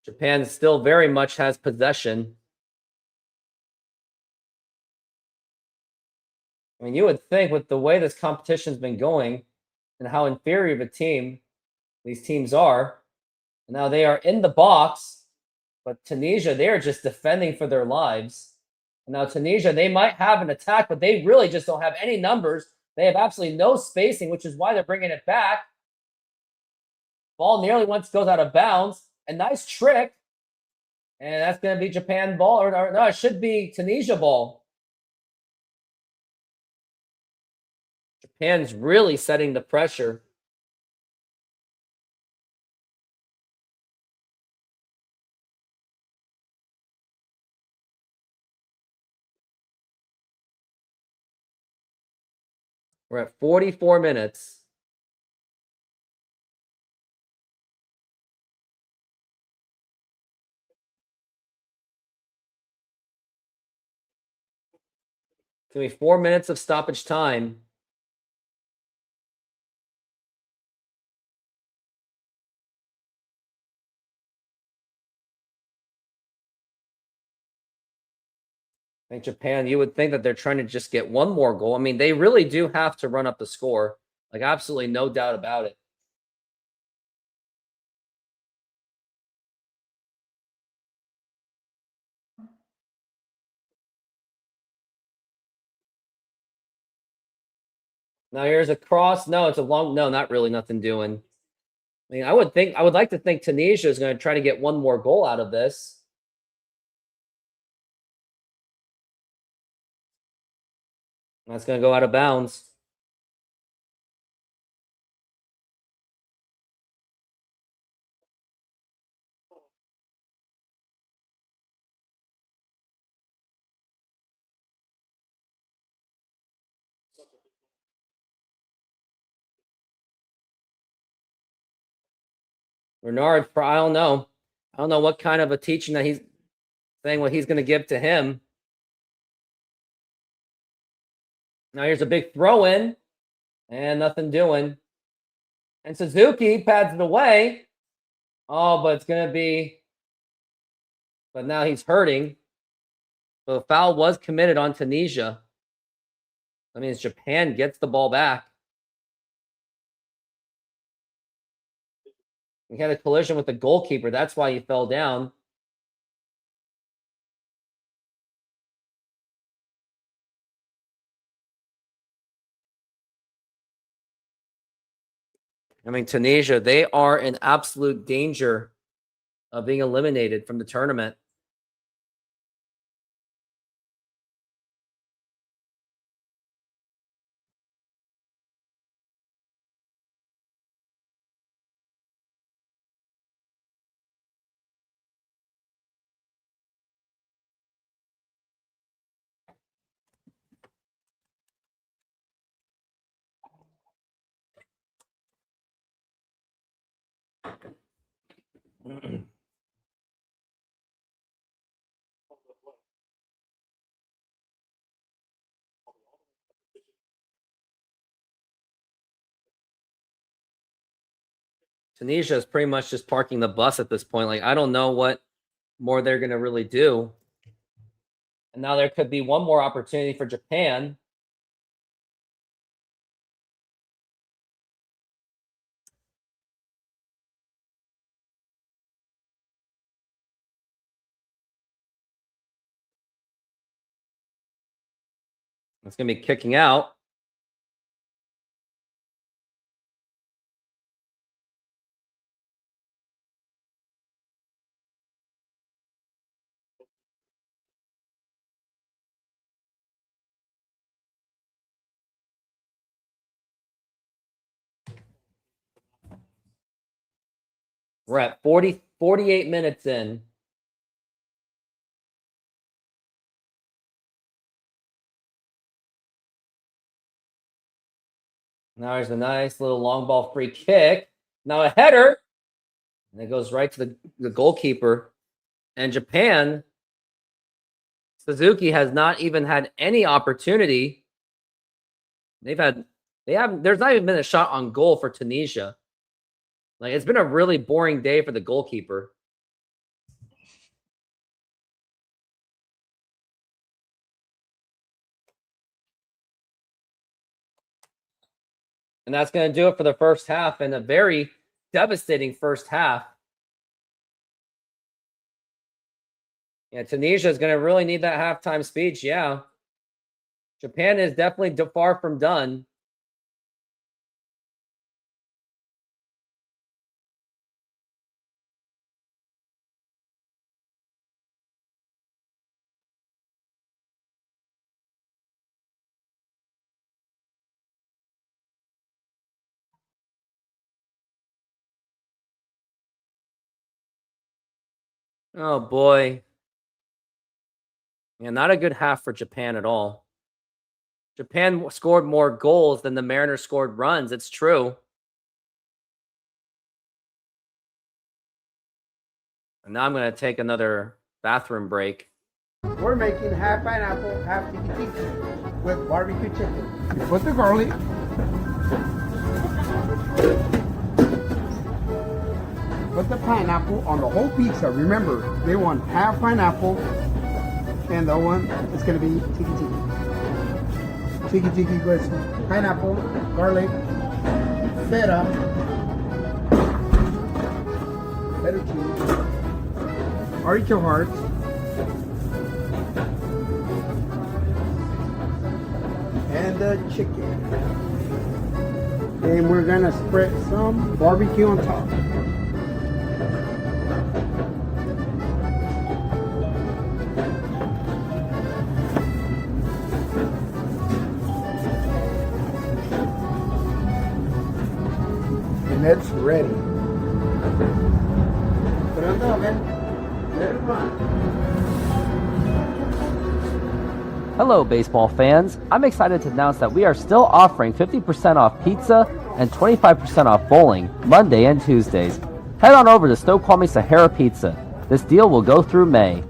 Japan still very much has possession. I mean, you would think with the way this competition's been going and how inferior of a team these teams are, now they are in the box, but Tunisia, they are just defending for their lives. And now Tunisia, they might have an attack, but they really just don't have any numbers. They have absolutely no spacing, which is why they're bringing it back. Ball nearly once goes out of bounds. A nice trick. And that's going to be Japan ball. Or no, it should be Tunisia ball. Japan's really setting the pressure. We're at 44 minutes. It's going to be 4 minutes of stoppage time. I think Japan, you would think that they're trying to just get one more goal. I mean, they really do have to run up the score. Like, absolutely no doubt about it. Now here's a cross. No, it's a long. No, not really. Nothing doing. I mean, I would like to think Tunisia is going to try to get one more goal out of this. That's going to go out of bounds. Bernard, I don't know. I don't know what kind of a teaching that he's saying what he's going to give to him. Now here's a big throw in, and nothing doing. And Suzuki pads it away. Oh, but it's going to be. But now he's hurting. So the foul was committed on Tunisia. That means Japan gets the ball back. He had a collision with the goalkeeper. That's why he fell down. I mean, Tunisia, they are in absolute danger of being eliminated from the tournament. Tunisia is pretty much just parking the bus at this point. Like, I don't know what more they're going to really do. And now there could be one more opportunity for Japan. It's going to be kicking out. We're at 48 minutes in. Now there's a nice little long ball free kick. Now a header. And it goes right to the goalkeeper. And Japan, Suzuki has not even had any opportunity. There's not even been a shot on goal for Tunisia. Like, it's been a really boring day for the goalkeeper. And that's going to do it for the first half, and a very devastating first half. Yeah, Tunisia is going to really need that halftime speech. Yeah. Japan is definitely far from done. Oh, boy. Yeah, not a good half for Japan at all. Japan scored more goals than the Mariners scored runs. It's true. And now I'm going to take another bathroom break. We're making half pineapple, half tiki tiki with barbecue chicken. You put the garlic. Put the pineapple on the whole pizza. Remember, they want half pineapple, and the one is going to be tiki tiki. Tiki tiki goes pineapple, garlic, feta, cheese, artichoke hearts, and the chicken. And we're gonna spread some barbecue on top. And it's ready. Put it on the oven. Let it run. Hello, baseball fans. I'm excited to announce that we are still offering 50% off pizza and 25% off bowling Monday and Tuesdays. Head on over to Snoqualmie Sahara Pizza. This deal will go through May.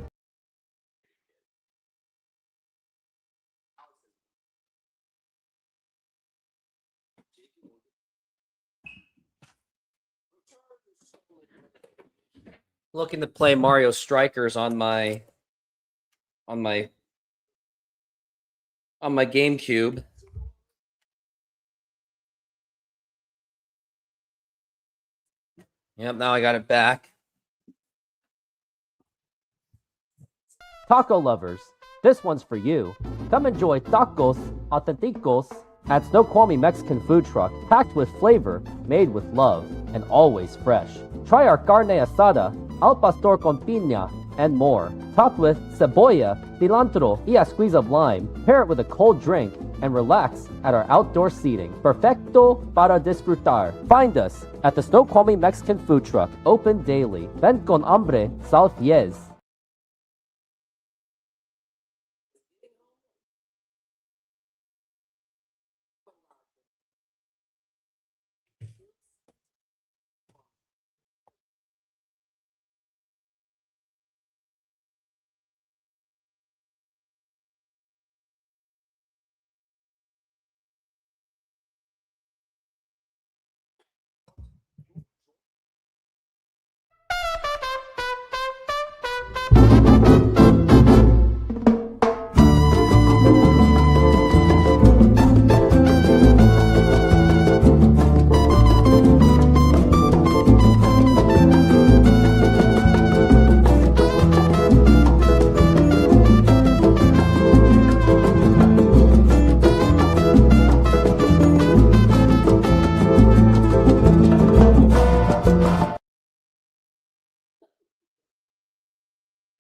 Looking to play Mario Strikers on my GameCube. Yep, now I got it back. Taco lovers, this one's for you. Come enjoy tacos autenticos at Snoqualmie Mexican food truck, packed with flavor, made with love, and always fresh. Try our carne asada, al pastor con piña, and more. Topped with cebolla, cilantro, y a squeeze of lime. Pair it with a cold drink and relax at our outdoor seating. Perfecto para disfrutar. Find us at the Snoqualmie Mexican food truck, open daily. Ven con hambre, sal fies.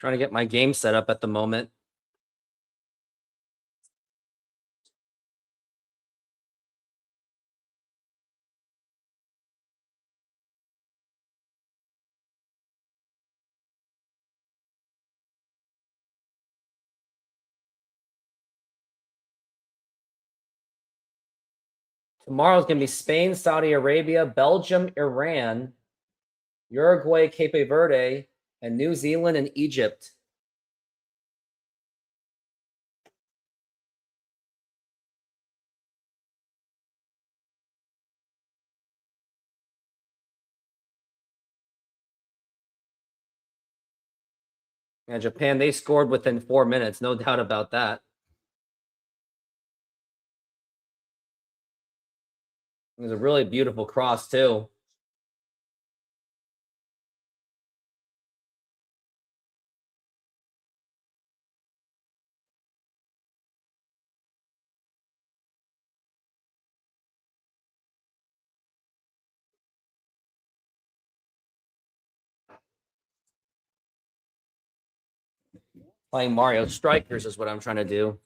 Trying to get my game set up at the moment. Tomorrow's going to be Spain, Saudi Arabia, Belgium, Iran, Uruguay, Cape Verde, and New Zealand and Egypt. And Japan, they scored within 4 minutes. No doubt about that. It was a really beautiful cross, too. Playing Mario Strikers is what I'm trying to do.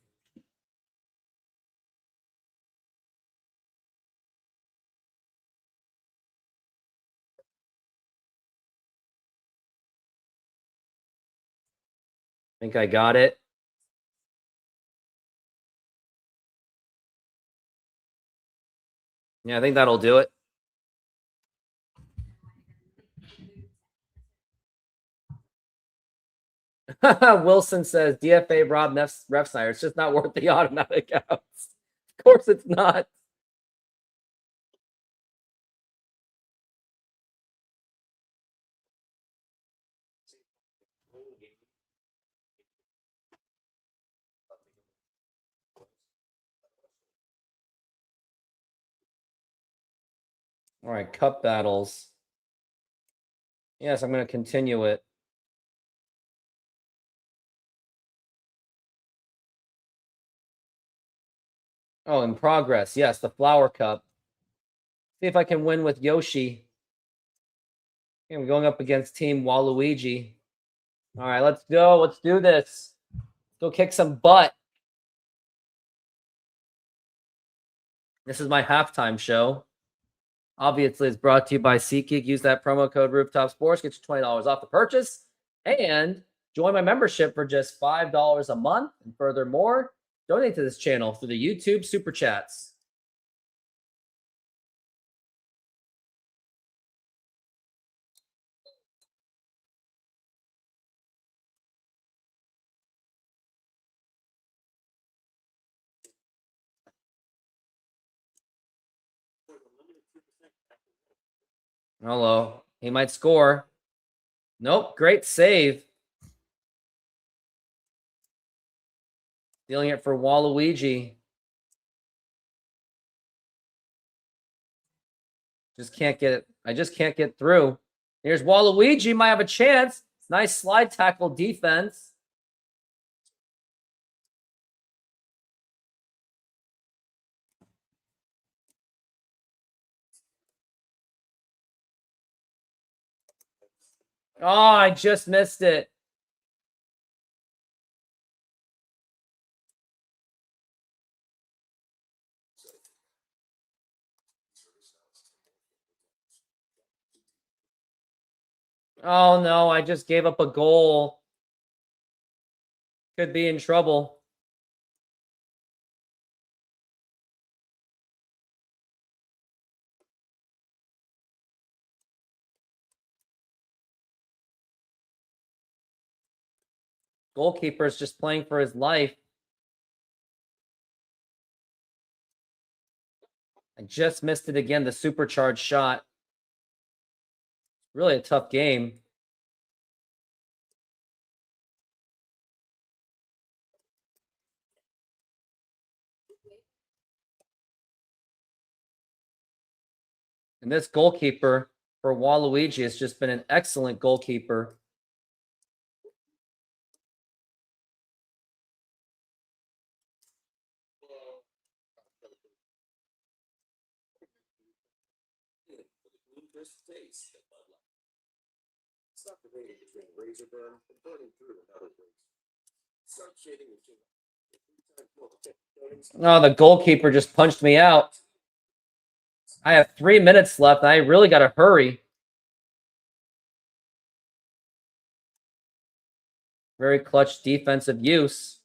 I think I got it. Yeah, I think that'll do it. Wilson says DFA Rob Refsnyder. It's just not worth the automatic outs. Of course it's not. All right, cup battles. Yes, I'm going to continue it. Oh, in progress. Yes, the Flower Cup. See if I can win with Yoshi. Okay, I'm going up against Team Waluigi. All right, let's go. Let's do this. Let's go kick some butt. This is my halftime show. Obviously, it's brought to you by SeatGeek. Use that promo code Rooftop Sports. Get you $20 off the purchase. And join my membership for just $5 a month. And furthermore, donate to this channel through the YouTube Super Chats. Hello. He might score. Nope. Great save. Stealing it for Waluigi. Just can't get it. I just can't get through. Here's Waluigi. Might have a chance. Nice slide tackle defense. Oh, I just missed it. Oh, no. I just gave up a goal. Could be in trouble. Goalkeeper's just playing for his life. I just missed it again, the supercharged shot. Really a tough game. And this goalkeeper for Waluigi has just been an excellent goalkeeper. Oh, the goalkeeper just punched me out. I have 3 minutes left. And I really got to hurry. Very clutch defensive use.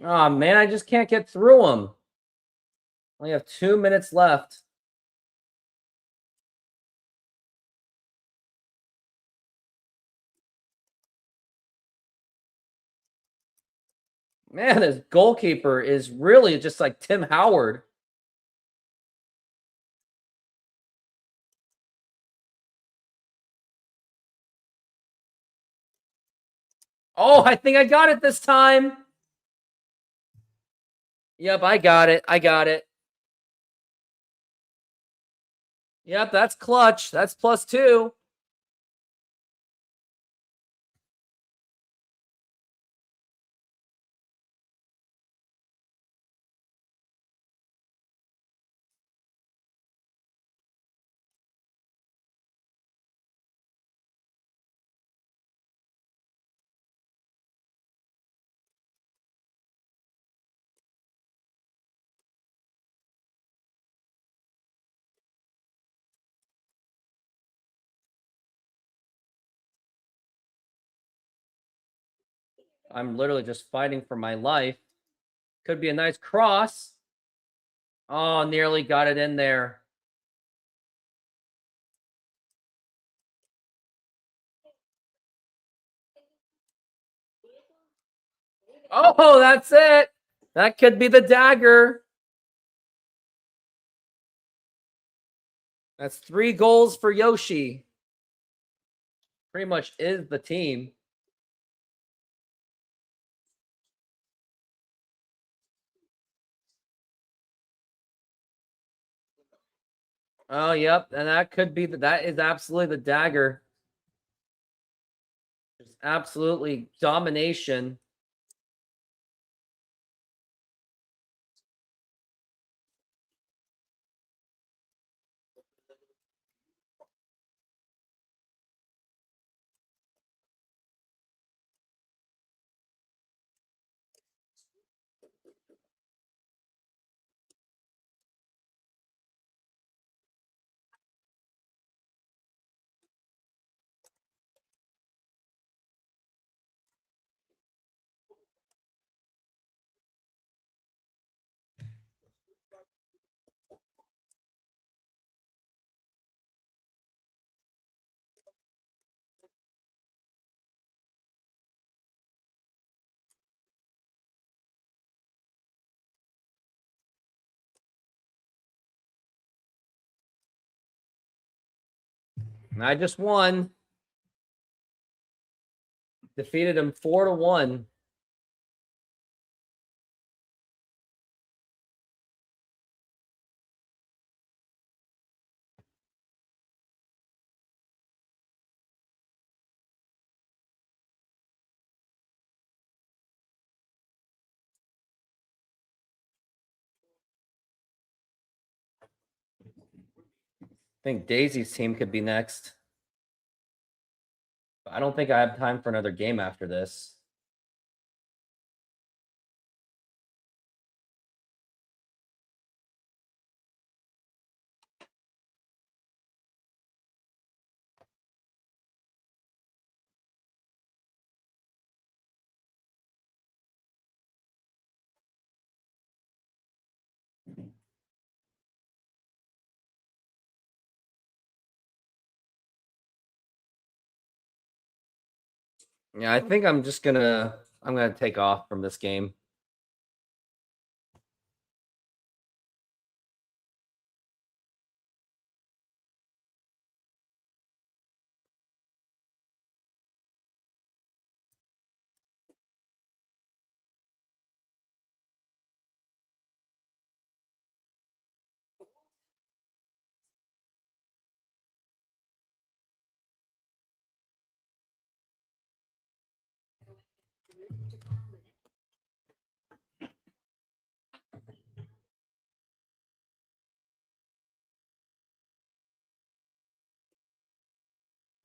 Oh, man, I just can't get through them. Only have 2 minutes left. Man, this goalkeeper is really just like Tim Howard. Oh, I think I got it this time. Yep, I got it. I got it. Yep, that's clutch. That's +2. I'm literally just fighting for my life. Could be a nice cross. Oh, nearly got it in there. Oh, that's it. That could be the dagger. That's 3 goals for Yoshi. Pretty much is the team. Oh, yep. And that could be that is absolutely the dagger. Just absolutely domination. I just won. Defeated him 4-1. I think Daisy's team could be next. But I don't think I have time for another game after this. Yeah, I think I'm gonna take off from this game.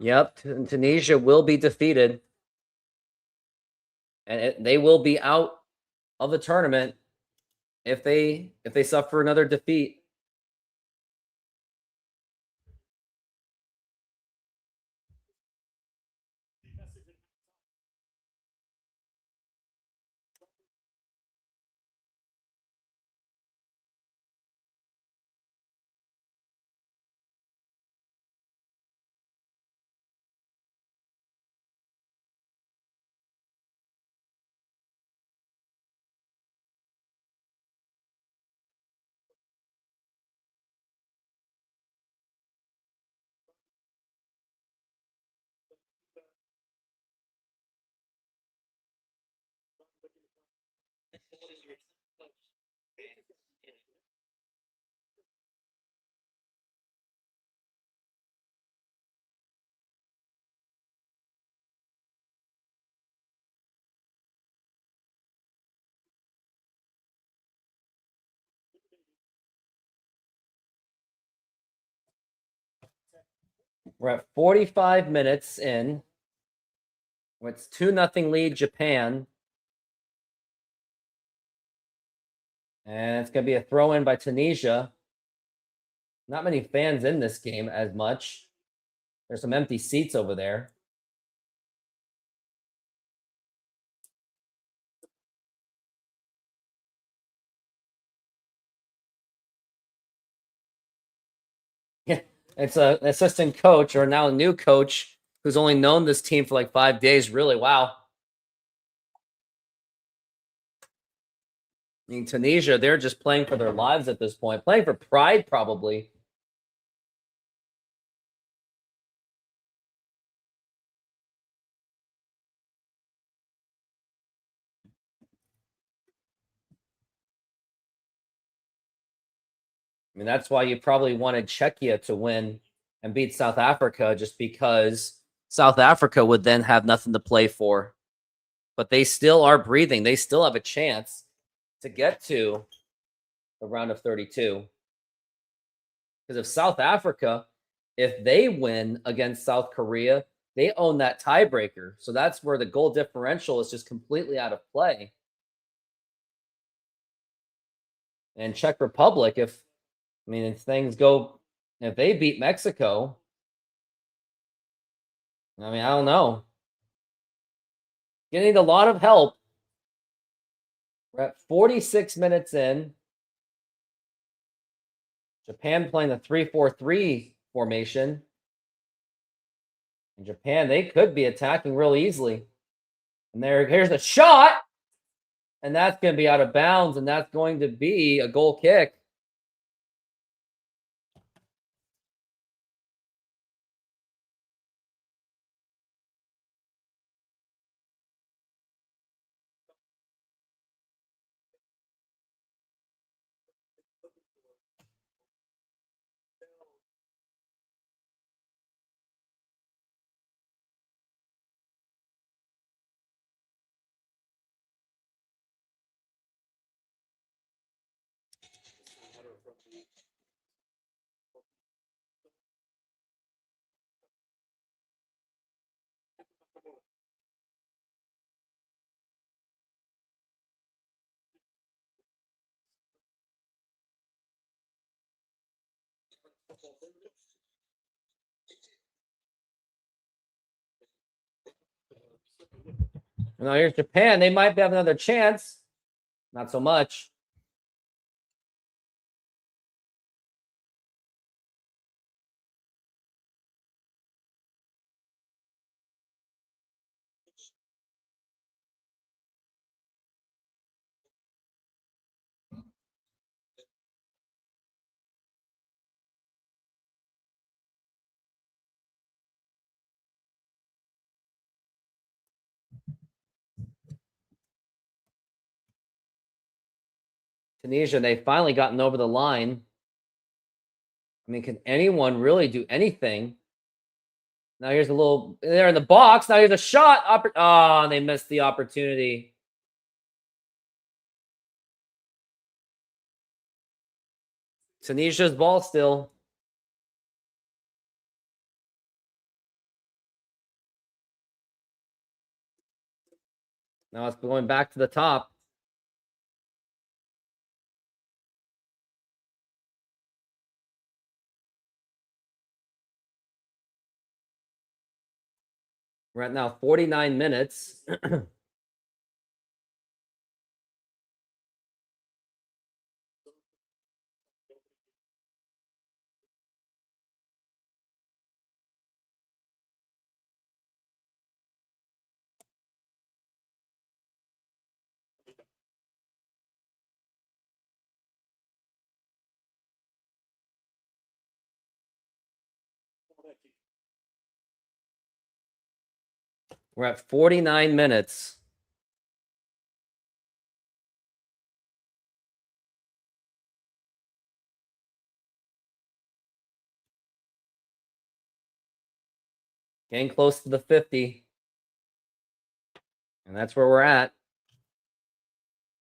Yep, Tunisia will be defeated. And they will be out of the tournament if they suffer another defeat. We're at 45 minutes in. It's 2-0 lead Japan. And it's going to be a throw in by Tunisia. Not many fans in this game as much. There's some empty seats over there. Yeah, it's an assistant coach or now a new coach who's only known this team for like 5 days. Really, wow. I mean, Tunisia, they're just playing for their lives at this point. Playing for pride, probably. I mean, that's why you probably wanted Czechia to win and beat South Africa, just because South Africa would then have nothing to play for. But they still are breathing. They still have a chance to get to the round of 32. Because if South Africa, if they win against South Korea, they own that tiebreaker. So that's where the goal differential is just completely out of play. And Czech Republic, if things go, if they beat Mexico, I don't know. Getting a lot of help. We're at 46 minutes in. Japan playing the 3-4-3 formation. In Japan, they could be attacking real easily. And here's the shot. And that's going to be out of bounds, and that's going to be a goal kick. Now here's Japan. They might have another chance. Not so much. Tunisia, they finally gotten over the line. I mean, can anyone really do anything? Now here's a little, they're in the box. Now here's a shot. Oh, they missed the opportunity. Tunisia's ball still. Now it's going back to the top. We're at now 49 minutes. We're at 49 minutes. Getting close to the 50. And that's where we're at.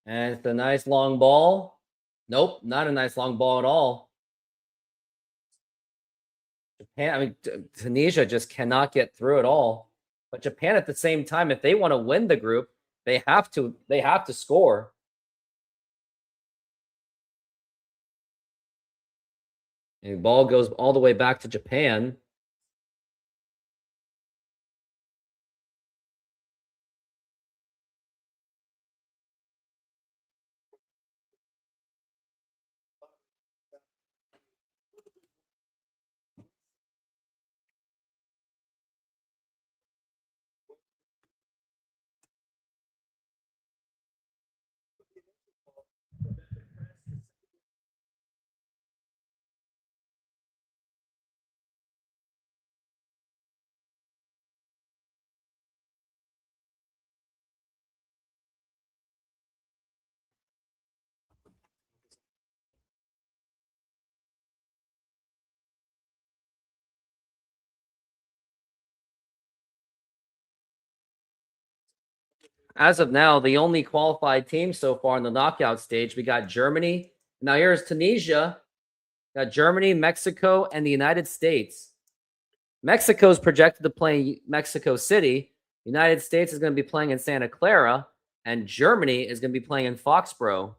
And it's a nice long ball. Nope, not a nice long ball at all. Japan, I mean, Tunisia just cannot get through at all. But Japan at the same time, if they want to win the group, they have to score. And the ball goes all the way back to Japan. As of now, the only qualified team so far in the knockout stage, we got Germany. Now here's Tunisia. Got Germany, Mexico, and the United States. Mexico is projected to play Mexico City. United States is going to be playing in Santa Clara. And Germany is going to be playing in Foxborough.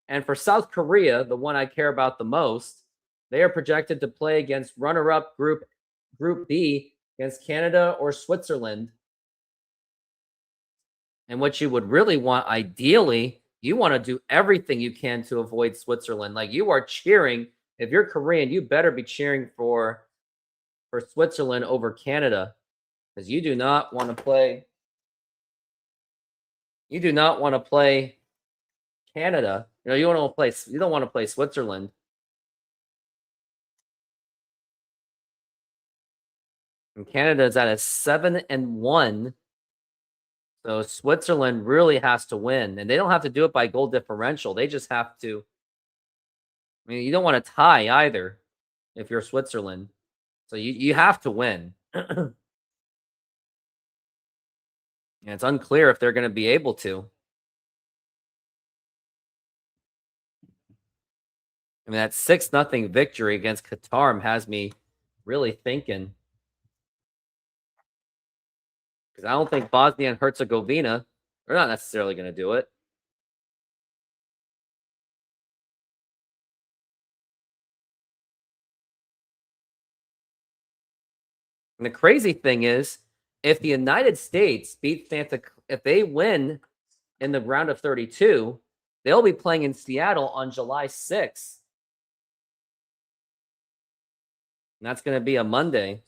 And for South Korea, the one I care about the most, they are projected to play against runner-up Group B against Canada or Switzerland. And what you would really want, ideally, you want to do everything you can to avoid Switzerland. Like, you are cheering. If you're Korean, you better be cheering for Switzerland over Canada, because you do not want to play. You do not want to play Canada. You know, you don't want to play. You don't want to play Switzerland. And Canada is at a 7-1. So Switzerland really has to win, and they don't have to do it by goal differential. They just have to. I mean, you don't want to tie either if you're Switzerland. So you have to win. And it's unclear if they're going to be able to. I mean, that 6-0 victory against Qatar has me really thinking. Because I don't think Bosnia and Herzegovina, they're not necessarily going to do it. And the crazy thing is, if the United States beat if they win in the round of 32, they'll be playing in Seattle on July 6th. And that's going to be a Monday.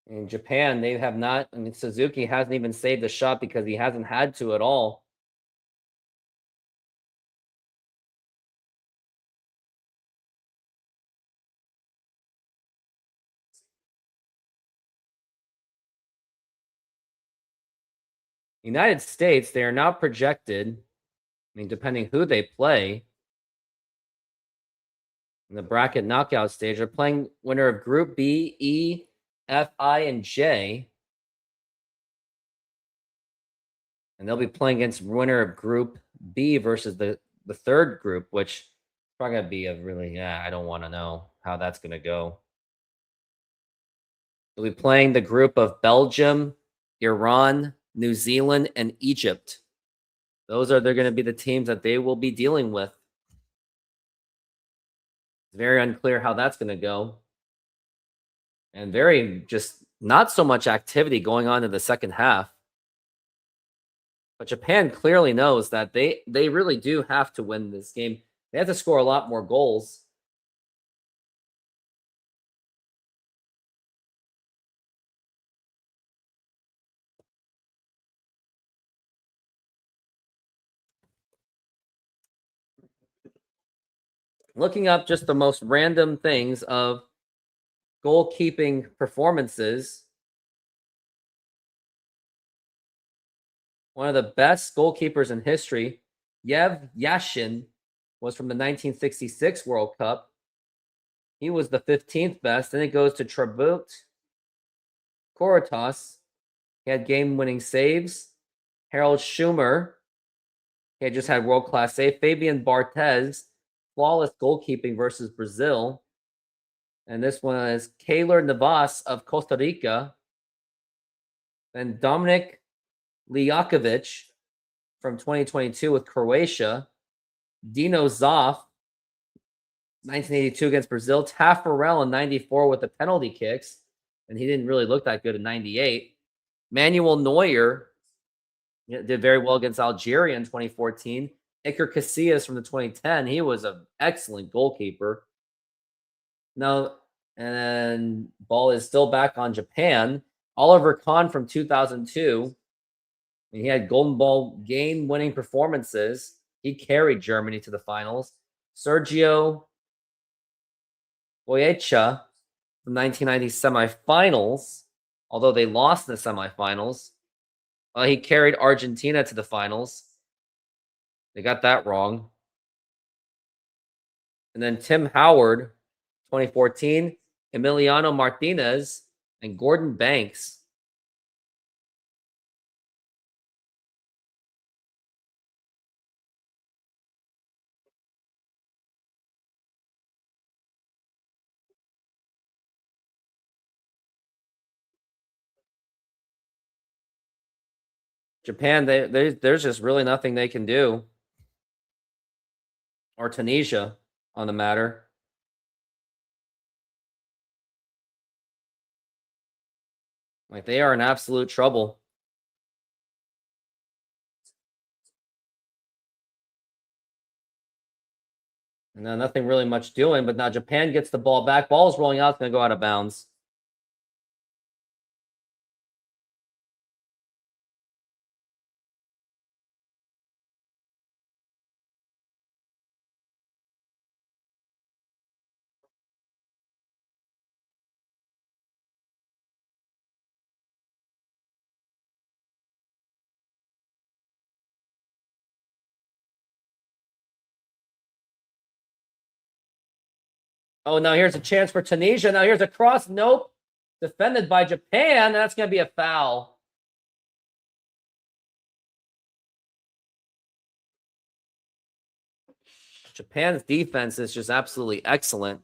In Japan, they have not. I mean, Suzuki hasn't even saved a shot because he hasn't had to at all. United States, they are now projected. I mean, depending who they play in the bracket knockout stage, they're playing winner of Group B, E, F, I, and J. And they'll be playing against winner of Group B versus the third group, which is probably going to be a really, I don't want to know how that's going to go. They'll be playing the group of Belgium, Iran, New Zealand, and Egypt. They're going to be the teams that they will be dealing with. It's very unclear how that's going to go. And very just not so much activity going on in the second half. But Japan clearly knows that they really do have to win this game. They have to score a lot more goals. Looking up just the most random things of goalkeeping performances. One of the best goalkeepers in history, Yev Yashin, was from the 1966 World Cup. He was the 15th best. Then it goes to Trabut Korotas. He had game-winning saves. Harold Schumer. He had just had world-class save. Fabian Barthez. Flawless goalkeeping versus Brazil. And this one is Keylor Navas of Costa Rica. Then Dominic Lijakovic from 2022 with Croatia. Dino Zoff, 1982 against Brazil. Taffarel in 94 with the penalty kicks. And he didn't really look that good in 98. Manuel Neuer did very well against Algeria in 2014. Iker Casillas from the 2010. He was an excellent goalkeeper. Now, and ball is still back on Japan. Oliver Kahn from 2002. He had Golden Ball game-winning performances. He carried Germany to the finals. Sergio Goyecha from 1990 semifinals, although they lost in the semifinals. He carried Argentina to the finals. They got that wrong. And then Tim Howard, 2014, Emiliano Martinez, and Gordon Banks. Japan, there's just really nothing they can do. Or Tunisia on the matter. Like, they are in absolute trouble. And now nothing really much doing, but now Japan gets the ball back. Ball's rolling out. It's going to go out of bounds. Oh, now here's a chance for Tunisia. Now here's a cross. Nope. Defended by Japan. That's going to be a foul. Japan's defense is just absolutely excellent.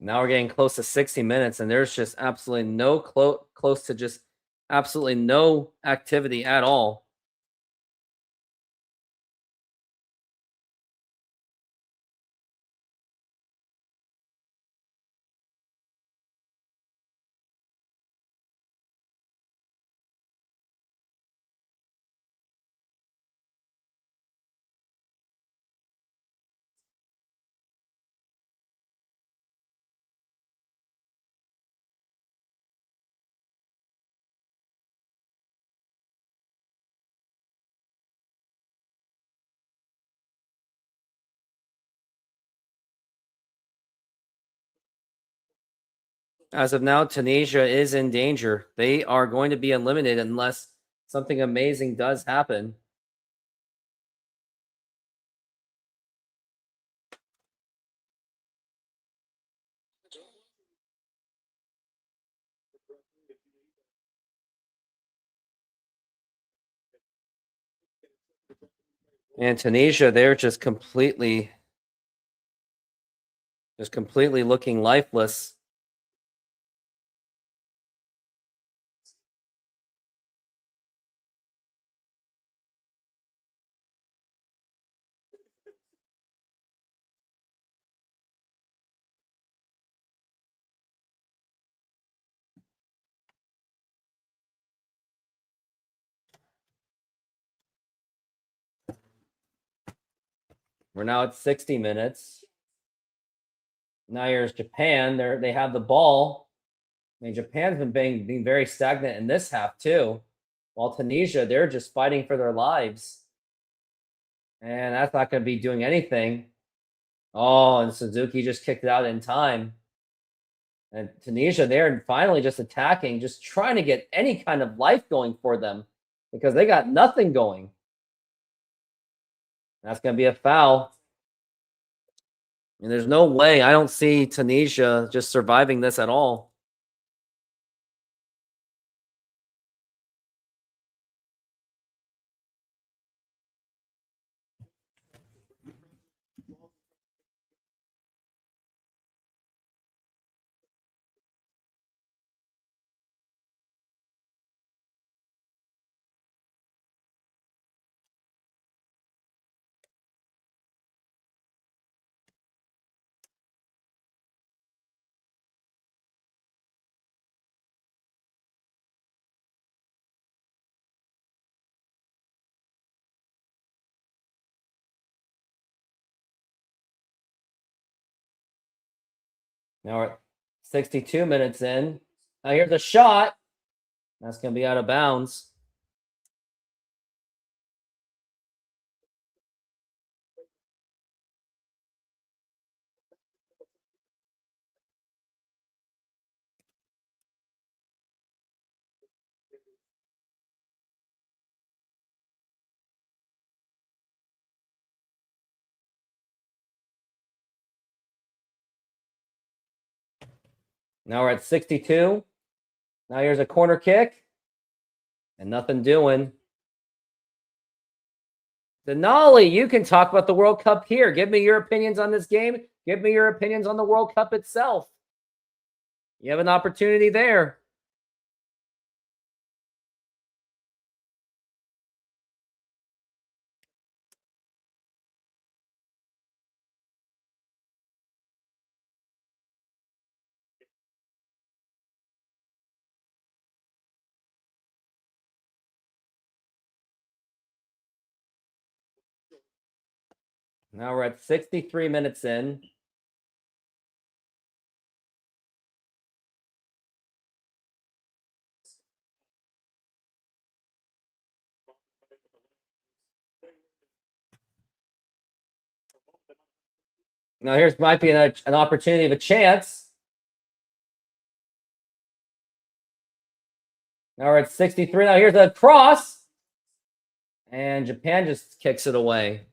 Now we're getting close to 60 minutes, and there's just absolutely no close to just absolutely no activity at all. As of now, Tunisia is in danger. They are going to be eliminated unless something amazing does happen. And Tunisia, they're just completely looking lifeless. We're now at 60 minutes. Now here's Japan. They have the ball. I mean, Japan's been being very stagnant in this half too. While Tunisia, they're just fighting for their lives. And that's not going to be doing anything. Oh, and Suzuki just kicked it out in time. And Tunisia, they're finally just attacking, just trying to get any kind of life going for them because they got nothing going. That's going to be a foul. And there's no way I don't see Tunisia just surviving this at all. Now we're 62 minutes in. Now here's a shot. That's going to be out of bounds. Now we're at 62. Now here's a corner kick. And nothing doing. Denali, you can talk about the World Cup here. Give me your opinions on this game. Give me your opinions on the World Cup itself. You have an opportunity there. Now we're at 63 minutes in. Now here's might be an opportunity of a chance. Now we're at 63. Now here's a cross. And Japan just kicks it away.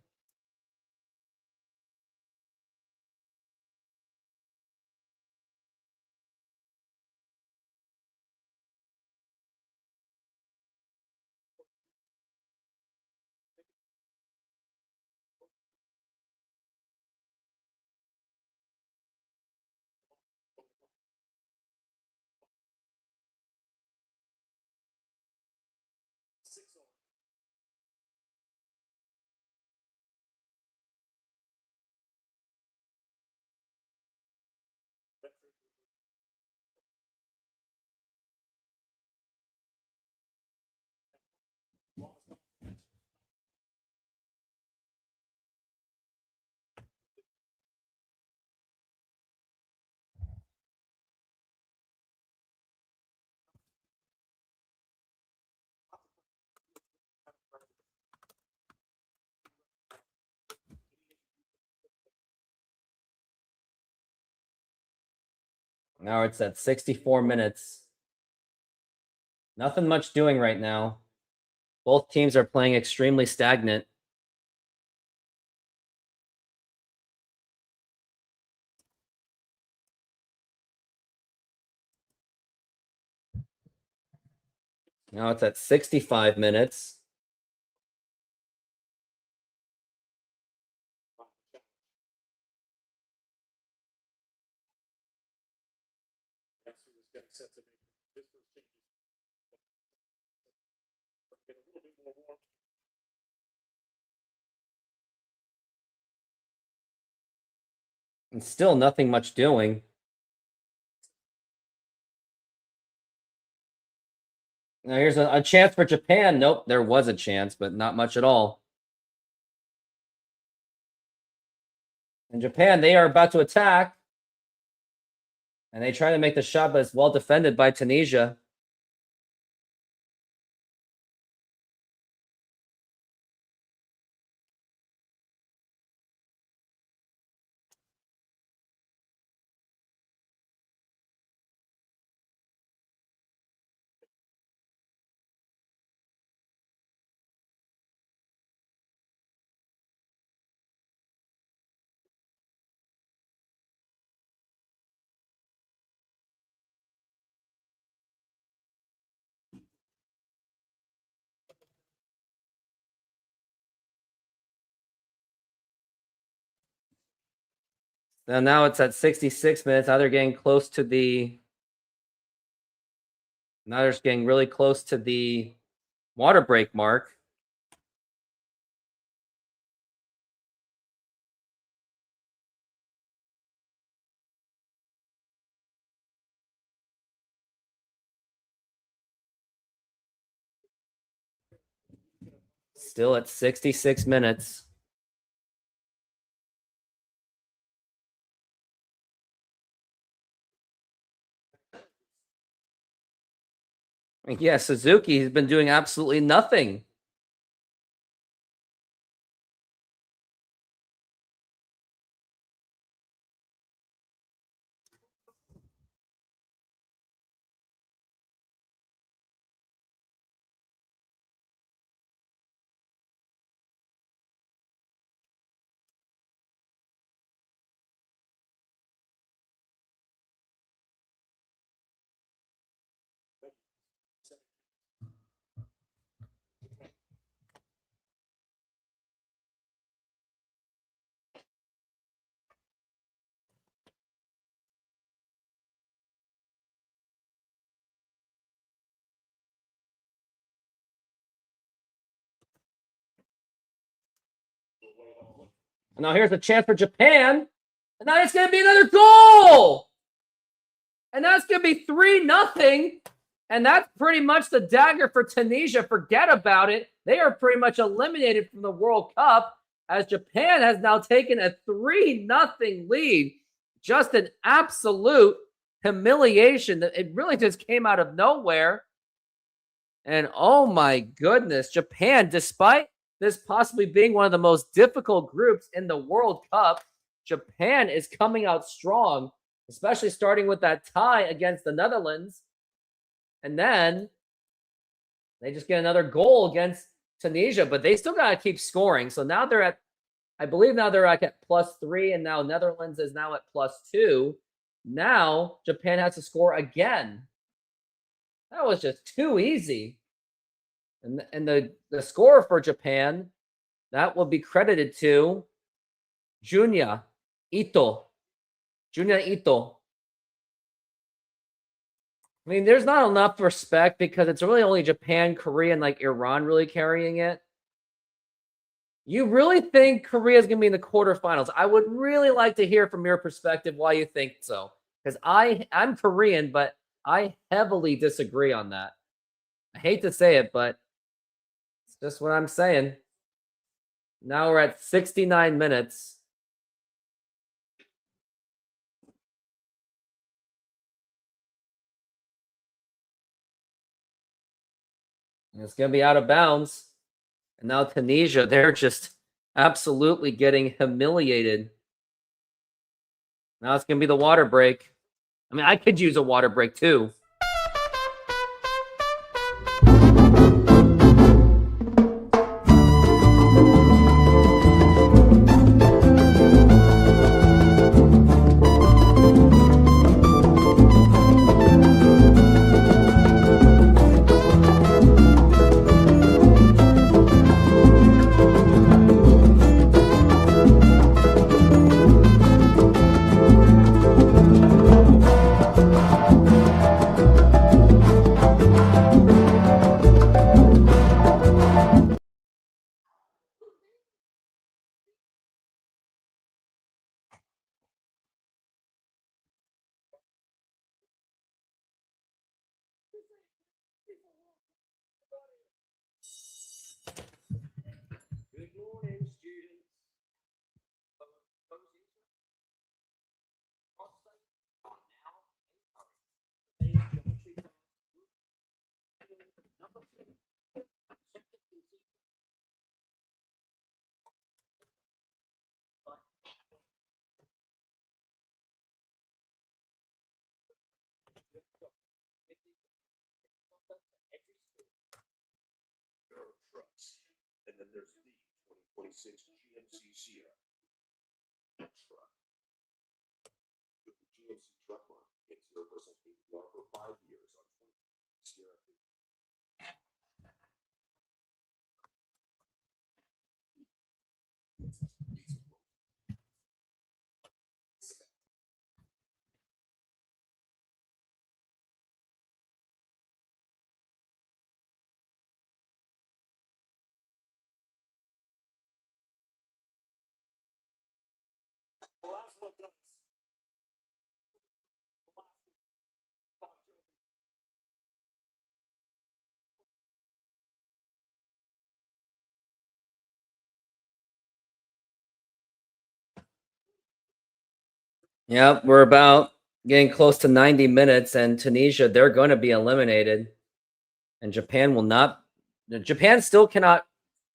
Now it's at 64 minutes. Nothing much doing right now. Both teams are playing extremely stagnant. Now it's at 65 minutes. And still nothing much doing. Now here's a chance for Japan. Nope, there was a chance, but not much at all. And Japan, they are about to attack. And they try to make the shot, but it's well defended by Tunisia. Now it's at 66 minutes. Now they're getting close to the. Now they're getting really close to the water break mark. Still at 66 minutes. Yeah, Suzuki has been doing absolutely nothing. Now here's a chance for Japan. And now it's going to be another goal. And that's going to be 3-0. And that's pretty much the dagger for Tunisia. Forget about it. They are pretty much eliminated from the World Cup. as Japan has now taken a 3-0 lead. Just an absolute humiliation. It really just came out of nowhere. And oh my goodness, Japan, despite this possibly being one of the most difficult groups in the World Cup, Japan is coming out strong, especially starting with that tie against the Netherlands. And then they just get another goal against Tunisia, but they still got to keep scoring. So now they're at, I believe now they're at +3, and now Netherlands is now at +2. Now Japan has to score again. That was just too easy. And the score for Japan, that will be credited to Junya Ito. Junya Ito. I mean, there's not enough respect because it's really only Japan, Korea, and like Iran really carrying it. You really think Korea is going to be in the quarterfinals? I would really like to hear from your perspective why you think so. Because I'm Korean, but I heavily disagree on that. I hate to say it, but it's just what I'm saying. Now we're at 69 minutes. And it's going to be out of bounds. And now Tunisia, they're just absolutely getting humiliated. Now it's going to be the water break. I mean, I could use a water break too. Good morning, students. Trucks. And then there's the 2026 GMC Sierra truck. With the GMC truck line, it's 0% APR for 5 years on 20 Sierra. Yep, we're about getting close to 90 minutes, and Tunisia, they're going to be eliminated. And Japan will not. Japan still cannot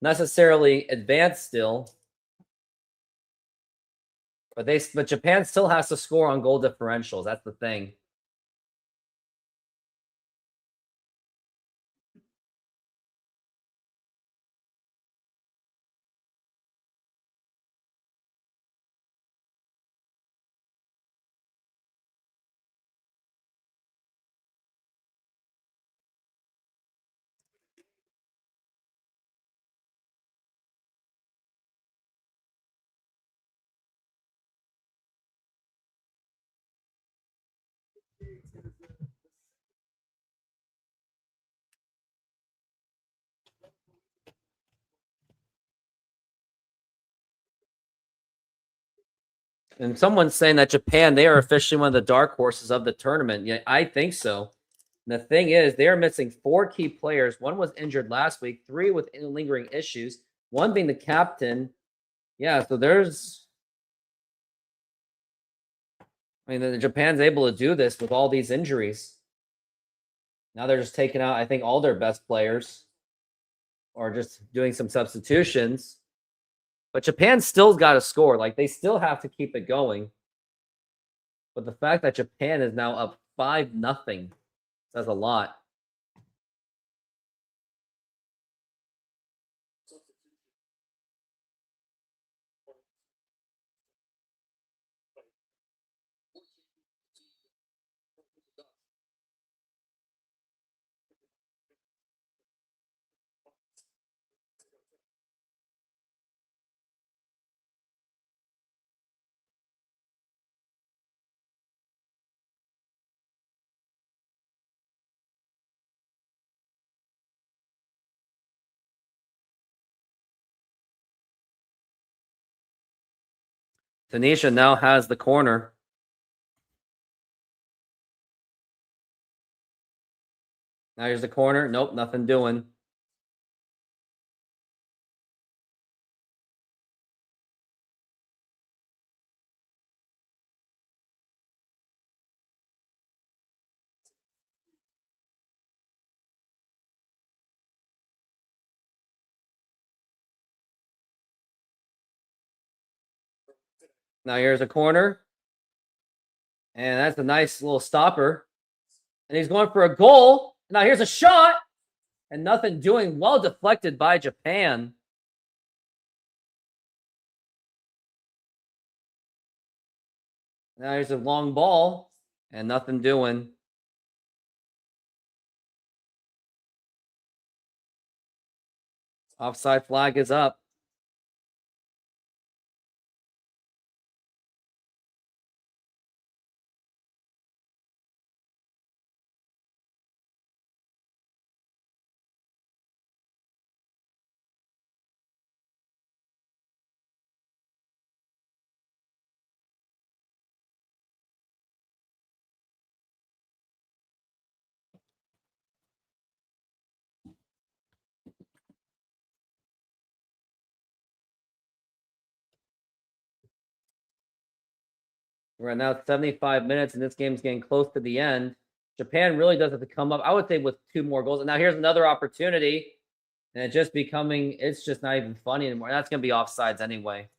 necessarily advance still. But Japan still has to score on goal differentials. That's the thing. And someone's saying that Japan, they are officially one of the dark horses of the tournament. Yeah, I think so. And the thing is, they are missing 4 key players. One was injured last week, 3 with lingering issues, one being the captain, Yeah, so there's, I mean, Japan's able to do this with all these injuries. Now they're just taking out, I think, all their best players or just doing some substitutions. But Japan still's got to score. Like, they still have to keep it going. But the fact that Japan is now up 5-0 says a lot. Tunisia now has the corner. Now here's the corner. Nope, nothing doing. Now here's a corner. And that's a nice little stopper. And he's going for a goal. Now here's a shot. And nothing doing. Well deflected by Japan. Now here's a long ball. And nothing doing. Offside flag is up. We're at now 75 minutes, and this game's getting close to the end. Japan really does have to come up, I would say, with 2 more goals. And now here's another opportunity. And it's just not even funny anymore. That's going to be offsides anyway.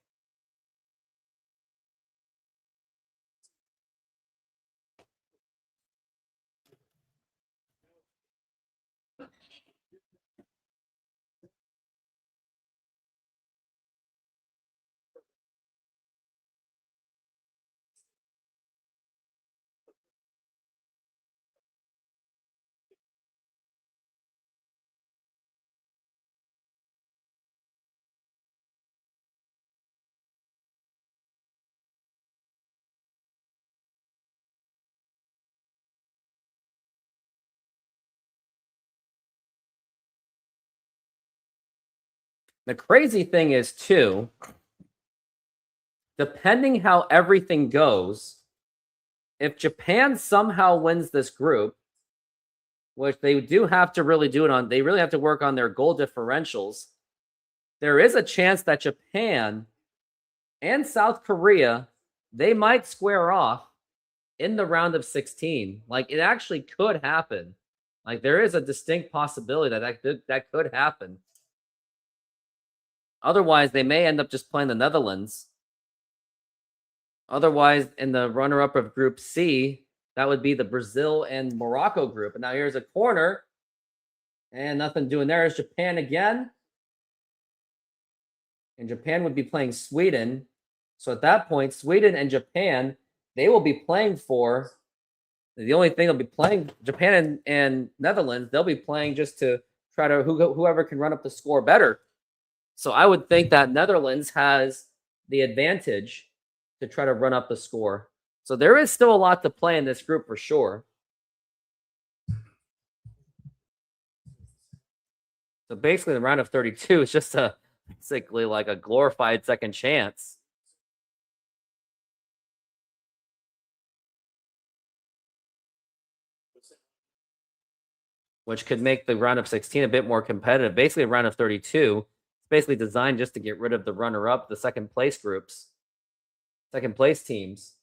The crazy thing is, too, depending how everything goes, if Japan somehow wins this group, which they do have to really do it on, they really have to work on their goal differentials. There is a chance that Japan and South Korea, they might square off in the round of 16. Like, it actually could happen. Like, there is a distinct possibility that could happen. Otherwise, they may end up just playing the Netherlands. Otherwise, in the runner-up of Group C, that would be the Brazil and Morocco group. And now here's a corner. And nothing doing there. Is Japan again. And Japan would be playing Sweden. So at that point, Sweden and Japan, they will be playing for, the only thing they'll be playing, Japan and Netherlands, they'll be playing just to try to, whoever can run up the score better. So I would think that Netherlands has the advantage to try to run up the score. So there is still a lot to play in this group for sure. So basically the round of 32 is just basically like a glorified second chance. Which could make the round of 16 a bit more competitive. Basically, a round of 32 It's basically designed just to get rid of the runner-up, the second place groups, second place teams.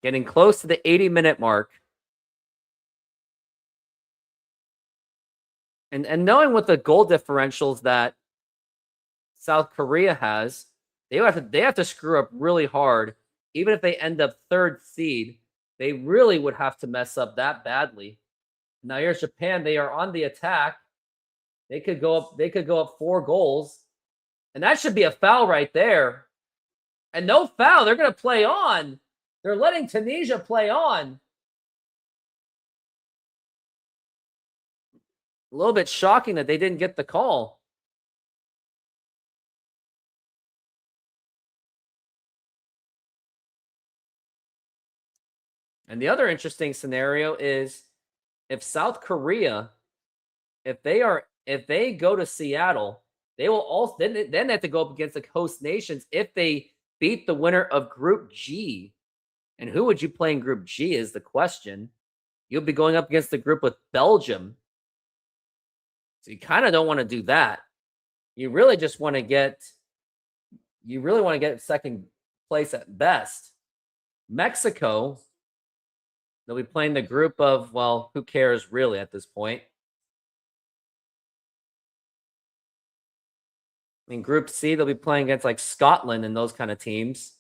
Getting close to the 80-minute mark. And knowing what the goal differentials that South Korea has, they have to screw up really hard. Even if they end up third seed, they really would have to mess up that badly. Now here's Japan. They are on the attack. They could go up 4 goals. And that should be a foul right there. And no foul. They're going to play on. They're letting Tunisia play on. A little bit shocking that they didn't get the call. And the other interesting scenario is if South Korea, if they go to Seattle, they will also then they have to go up against the host nations if they beat the winner of Group G. And who would you play in Group G is the question. You'll be going up against the group with Belgium. So you kind of don't want to do that. You really just want to get second place at best. Mexico, they'll be playing the group of, well, who cares really at this point? In Group C, they'll be playing against like Scotland and those kind of teams.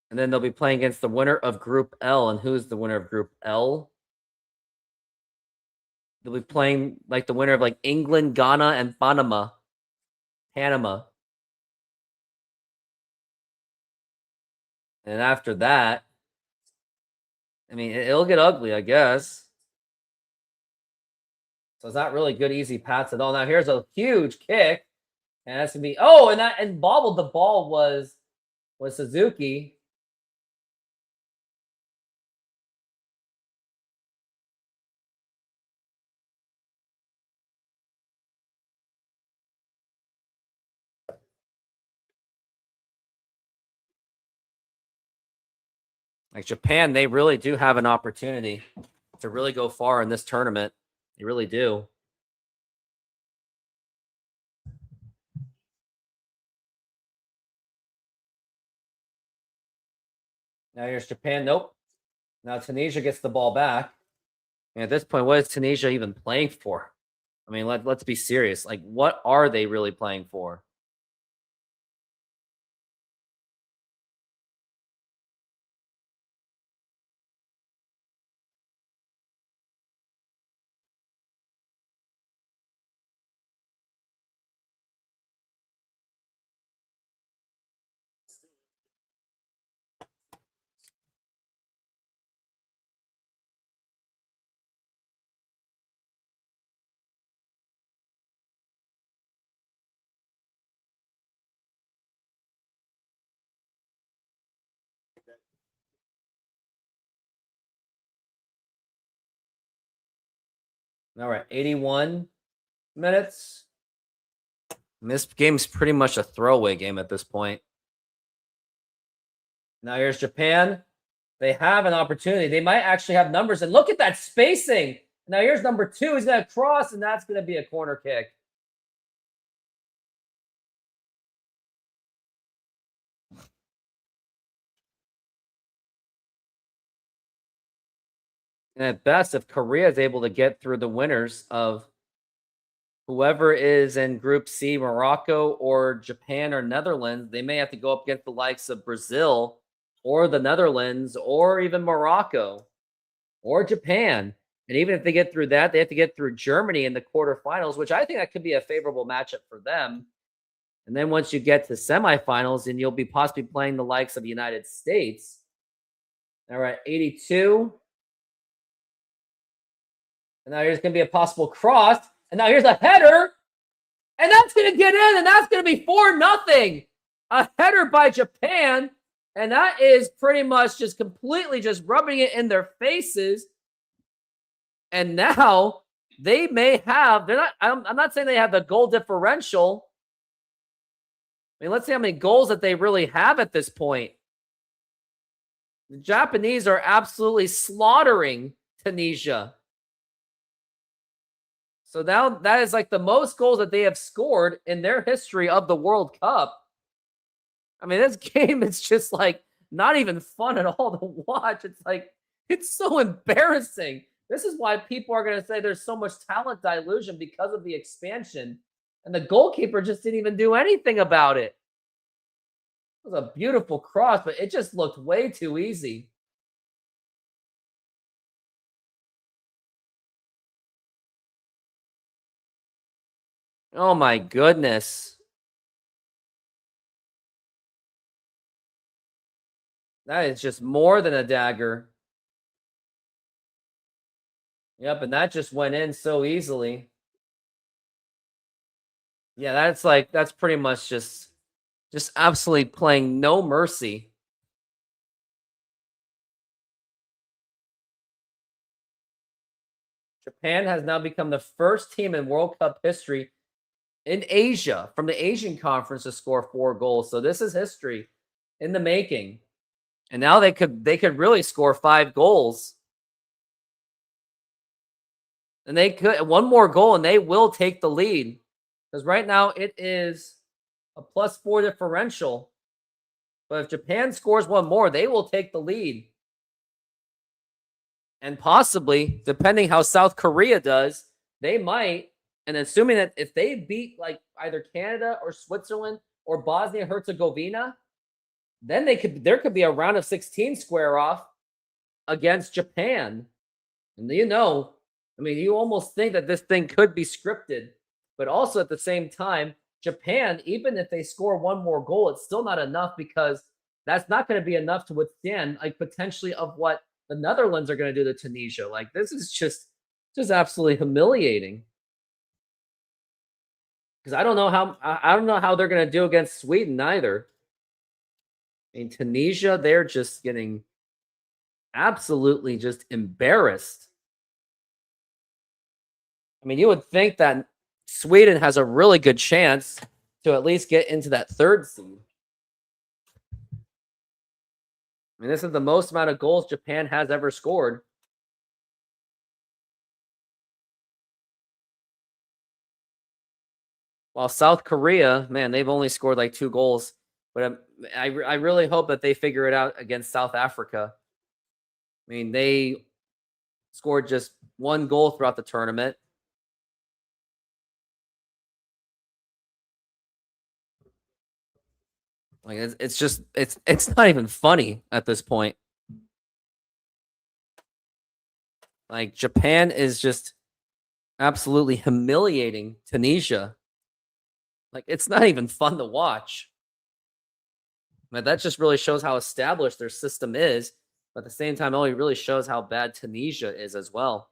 And then they'll be playing against the winner of Group L. And who's the winner of Group L? They'll be playing like the winner of like England, Ghana, and Panama. And after that, I mean, it'll get ugly, I guess. So it's not really good, easy paths at all. Now here's a huge kick. And that's gonna be and bobbled the ball was Suzuki. Like Japan, they really do have an opportunity to really go far in this tournament. They really do. Now here's Japan. Nope. Now Tunisia gets the ball back. And at this point, what is Tunisia even playing for? I mean, let's be serious. Like, what are they really playing for? All right, 81 minutes. And this game's pretty much a throwaway game at this point. Now here's Japan. They have an opportunity. They might actually have numbers. And look at that spacing. Now here's number 2. He's going to cross, and that's going to be a corner kick. And at best, if Korea is able to get through the winners of whoever is in Group C, Morocco or Japan or Netherlands, they may have to go up against the likes of Brazil or the Netherlands or even Morocco or Japan. And even if they get through that, they have to get through Germany in the quarterfinals, which I think that could be a favorable matchup for them. And then once you get to semifinals, then you'll be possibly playing the likes of the United States. All right, 82. And now here's going to be a possible cross. And now here's a header. And that's going to get in. And that's going to be 4-0. A header by Japan. And that is pretty much just completely just rubbing it in their faces. And now they may have, I'm not saying they have the goal differential, I mean, let's see how many goals that they really have at this point. The Japanese are absolutely slaughtering Tunisia. So now that is like the most goals that they have scored in their history of the World Cup. I mean, this game is just like not even fun at all to watch. It's like, it's so embarrassing. This is why people are going to say there's so much talent dilution because of the expansion. And the goalkeeper just didn't even do anything about it. It was a beautiful cross, but it just looked way too easy. Oh my goodness. That is just more than a dagger. Yep, and that just went in so easily. Yeah, that's pretty much just absolutely playing no mercy. Japan has now become the first team in World Cup history in Asia from the Asian conference to score 4 goals. So this is history in the making. And now they could really score 5 goals. And they could one more goal and they will take the lead. Because right now it is a +4 differential. But if Japan scores one more, they will take the lead. And possibly, depending how South Korea does, they might. And assuming that if they beat like either Canada or Switzerland or Bosnia Herzegovina, then there could be a round of 16 square off against Japan. And I mean, you almost think that this thing could be scripted, but also at the same time, Japan, even if they score one more goal, it's still not enough because that's not going to be enough to withstand like potentially of what the Netherlands are going to do to Tunisia. Like this is just absolutely humiliating. Because I don't know how they're going to do against Sweden either. I mean, Tunisia, they're just getting absolutely just embarrassed. I mean, you would think that Sweden has a really good chance to at least get into that 3rd seed. I mean, this is the most amount of goals Japan has ever scored. While South Korea, man, they've only scored like 2 goals. But I really hope that they figure it out against South Africa. I mean, they scored just 1 goal throughout the tournament. Like it's not even funny at this point. Like Japan is just absolutely humiliating Tunisia. Like it's not even fun to watch. But that just really shows how established their system is. But at the same time, it only really shows how bad Tunisia is as well.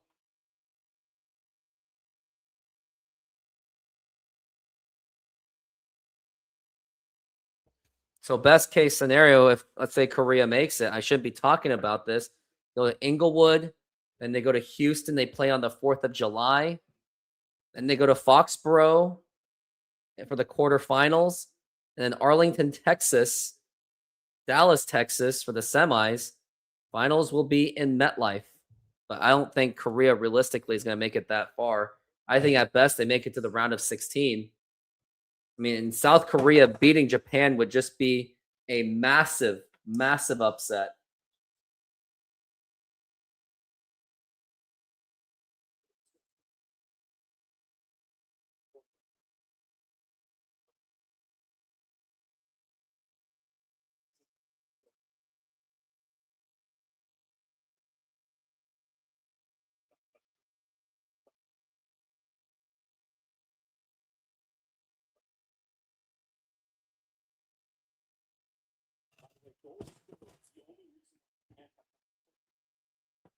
So best case scenario, if let's say Korea makes it, I shouldn't be talking about this. Go to Inglewood, then they go to Houston. They play on the 4th of July. Then they go to Foxborough for the quarterfinals. And then Arlington, Texas, Dallas, Texas for the semis. Finals will be in MetLife. But I don't think Korea realistically is going to make it that far. I think at best they make it to the round of 16. I mean, in South Korea, beating Japan would just be a massive, massive upset.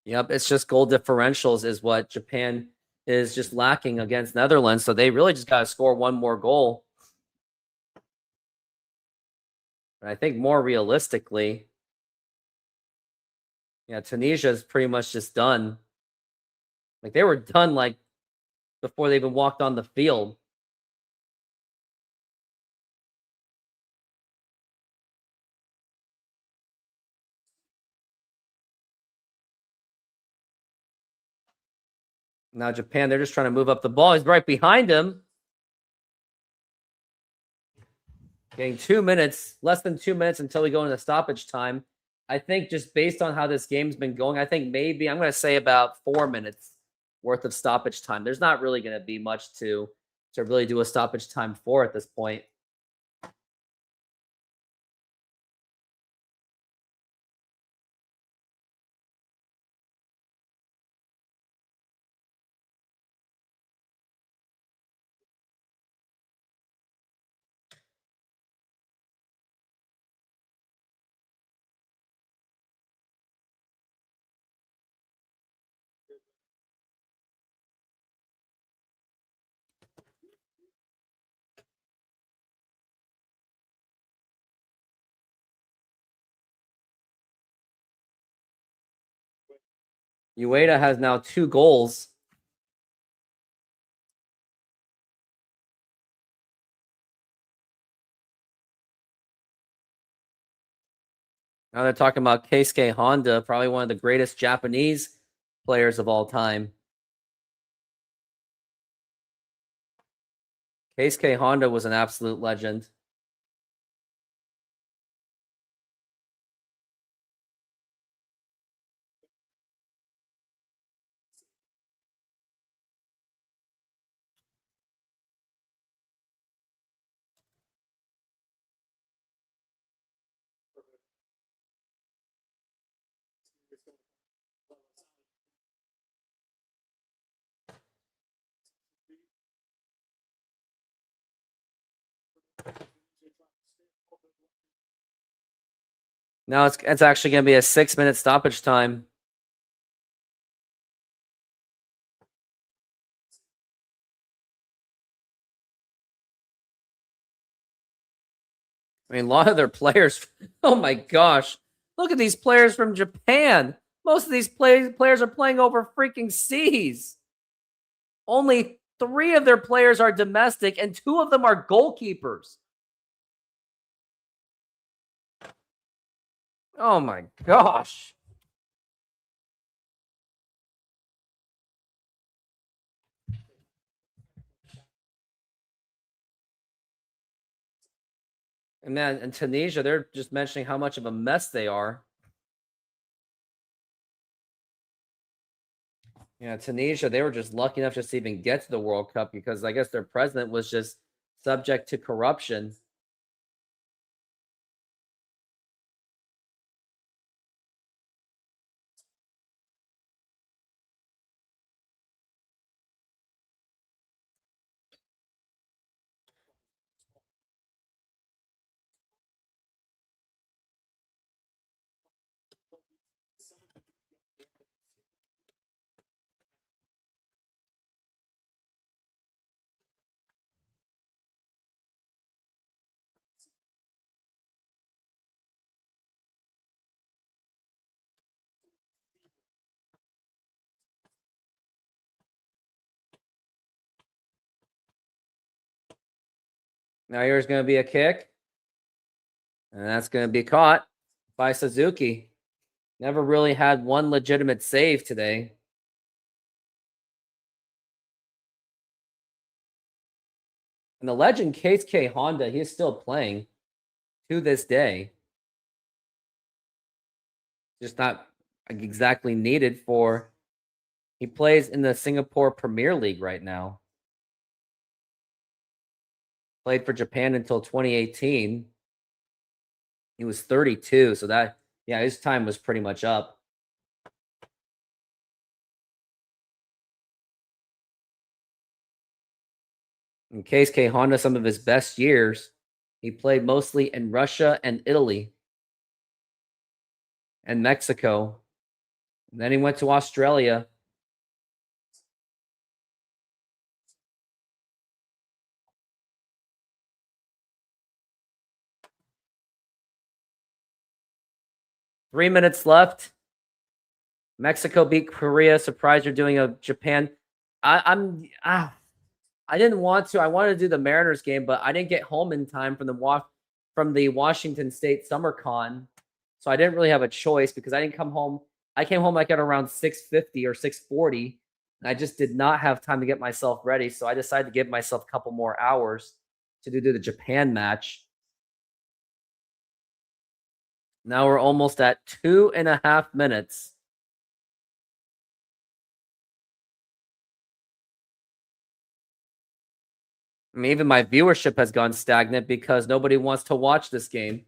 Yep, it's just goal differentials is what Japan is just lacking against Netherlands. So they really just got to score 1 more goal. But I think more realistically, yeah, Tunisia is pretty much just done. Like they were done like before they even walked on the field. Now Japan, they're just trying to move up the ball. He's right behind him. Getting 2 minutes, less than 2 minutes until we go into stoppage time. I think just based on how this game's been going, I think maybe I'm going to say about 4 minutes worth of stoppage time. There's not really going to be much to really do a stoppage time for at this point. Ueda has now 2 goals. Now they're talking about Keisuke Honda, probably one of the greatest Japanese players of all time. Keisuke Honda was an absolute legend. Now it's actually going to be a 6-minute stoppage time. I mean, a lot of their players. Oh my gosh. Look at these players from Japan. Most of these players are playing over freaking seas. Only 3 of their players are domestic, and 2 of them are goalkeepers. Oh my gosh. And man, in Tunisia, they're just mentioning how much of a mess they are. Yeah, Tunisia, they were just lucky enough just to even get to the World Cup because I guess their president was just subject to corruption. Now here's going to be a kick. And that's going to be caught by Suzuki. Never really had one legitimate save today. And the legend Keisuke Honda, he is still playing to this day. Just not exactly needed for. He plays in the Singapore Premier League right now. Played for Japan until 2018. He was 32, so that, yeah, his time was pretty much up. In Keisuke Honda, some of his best years, he played mostly in Russia and Italy and Mexico. And then he went to Australia. Three minutes left. Mexico beat Korea. Surprised you're doing a Japan. I didn't want to. I wanted to do the Mariners game, but I didn't get home in time from the Washington State Summer Con, so I didn't really have a choice because I didn't come home. I came home like at around 6:50 or 6:40, I just did not have time to get myself ready, so I decided to give myself a couple more hours to do the Japan match. Now we're almost at 2.5 minutes. I mean, even my viewership has gone stagnant because nobody wants to watch this game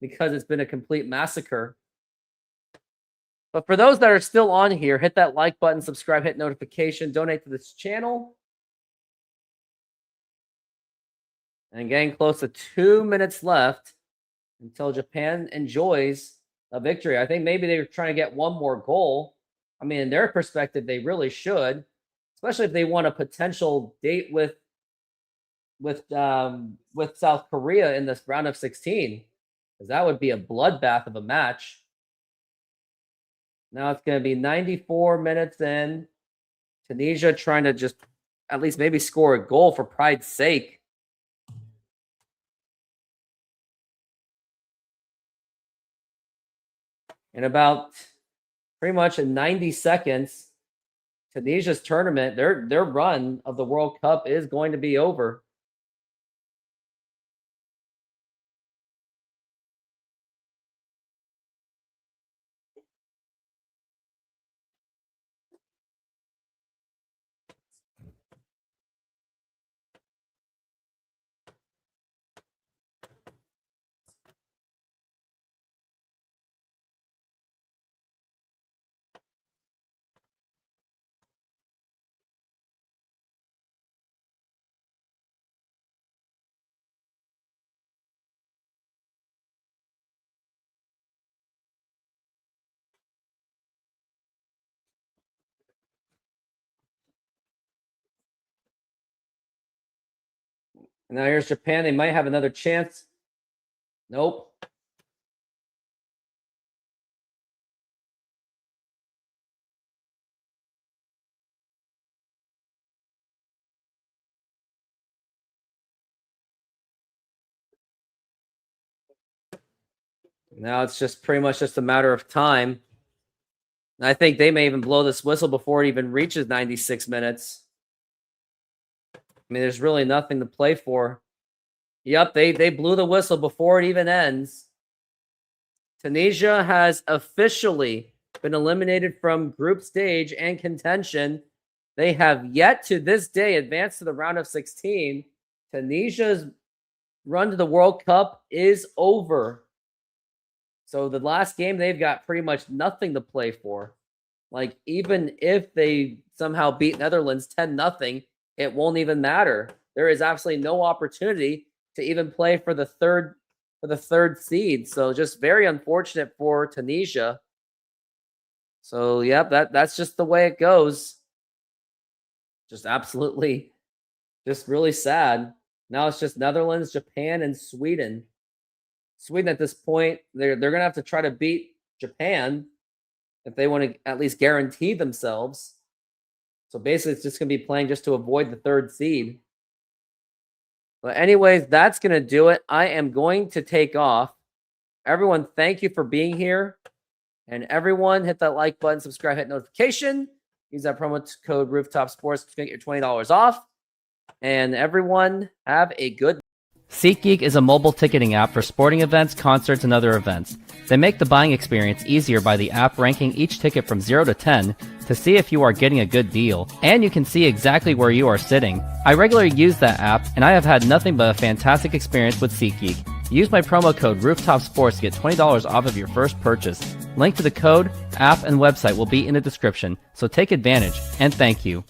because it's been a complete massacre. But for those that are still on here, hit that like button, subscribe, hit notification, donate to this channel. And getting close to 2 minutes left until Japan enjoys a victory. I think maybe they're trying to get one more goal. I mean, in their perspective, they really should, especially if they want a potential date with South Korea in this round of 16, because that would be a bloodbath of a match. Now it's going to be 94 minutes in. Tunisia trying to just at least maybe score a goal for pride's sake. In about pretty much in 90 seconds, Tunisia's tournament, their run of the World Cup is going to be over. And now here's Japan. They might have another chance. Nope. Now it's just pretty much just a matter of time. And I think they may even blow this whistle before it even reaches 96 minutes. I mean, there's really nothing to play for. Yep, they blew the whistle before it even ends. Tunisia has officially been eliminated from group stage and contention. They have yet to this day advance to the round of 16. Tunisia's run to the World Cup is over. So the last game, they've got pretty much nothing to play for. Like, even if they somehow beat Netherlands 10-0, it won't even matter. There is absolutely no opportunity to even play for the third seed. So just very unfortunate for Tunisia. So, yep, that's just the way it goes. Just absolutely, just really sad. Now it's just Netherlands, Japan, and Sweden. Sweden at this point, they're going to have to try to beat Japan if they want to at least guarantee themselves. So basically, it's just going to be playing just to avoid the third seed. But anyways, that's going to do it. I am going to take off. Everyone, thank you for being here. And everyone, hit that like button, subscribe, hit notification. Use that promo code Rooftop Sports to get your $20 off. And everyone, have a good SeatGeek is a mobile ticketing app for sporting events, concerts, and other events. They make the buying experience easier by the app ranking each ticket from 0 to 10 to see if you are getting a good deal, and you can see exactly where you are sitting. I regularly use that app, and I have had nothing but a fantastic experience with SeatGeek. Use my promo code Rooftop Sports to get $20 off of your first purchase. Link to the code, app, and website will be in the description, so take advantage, and thank you.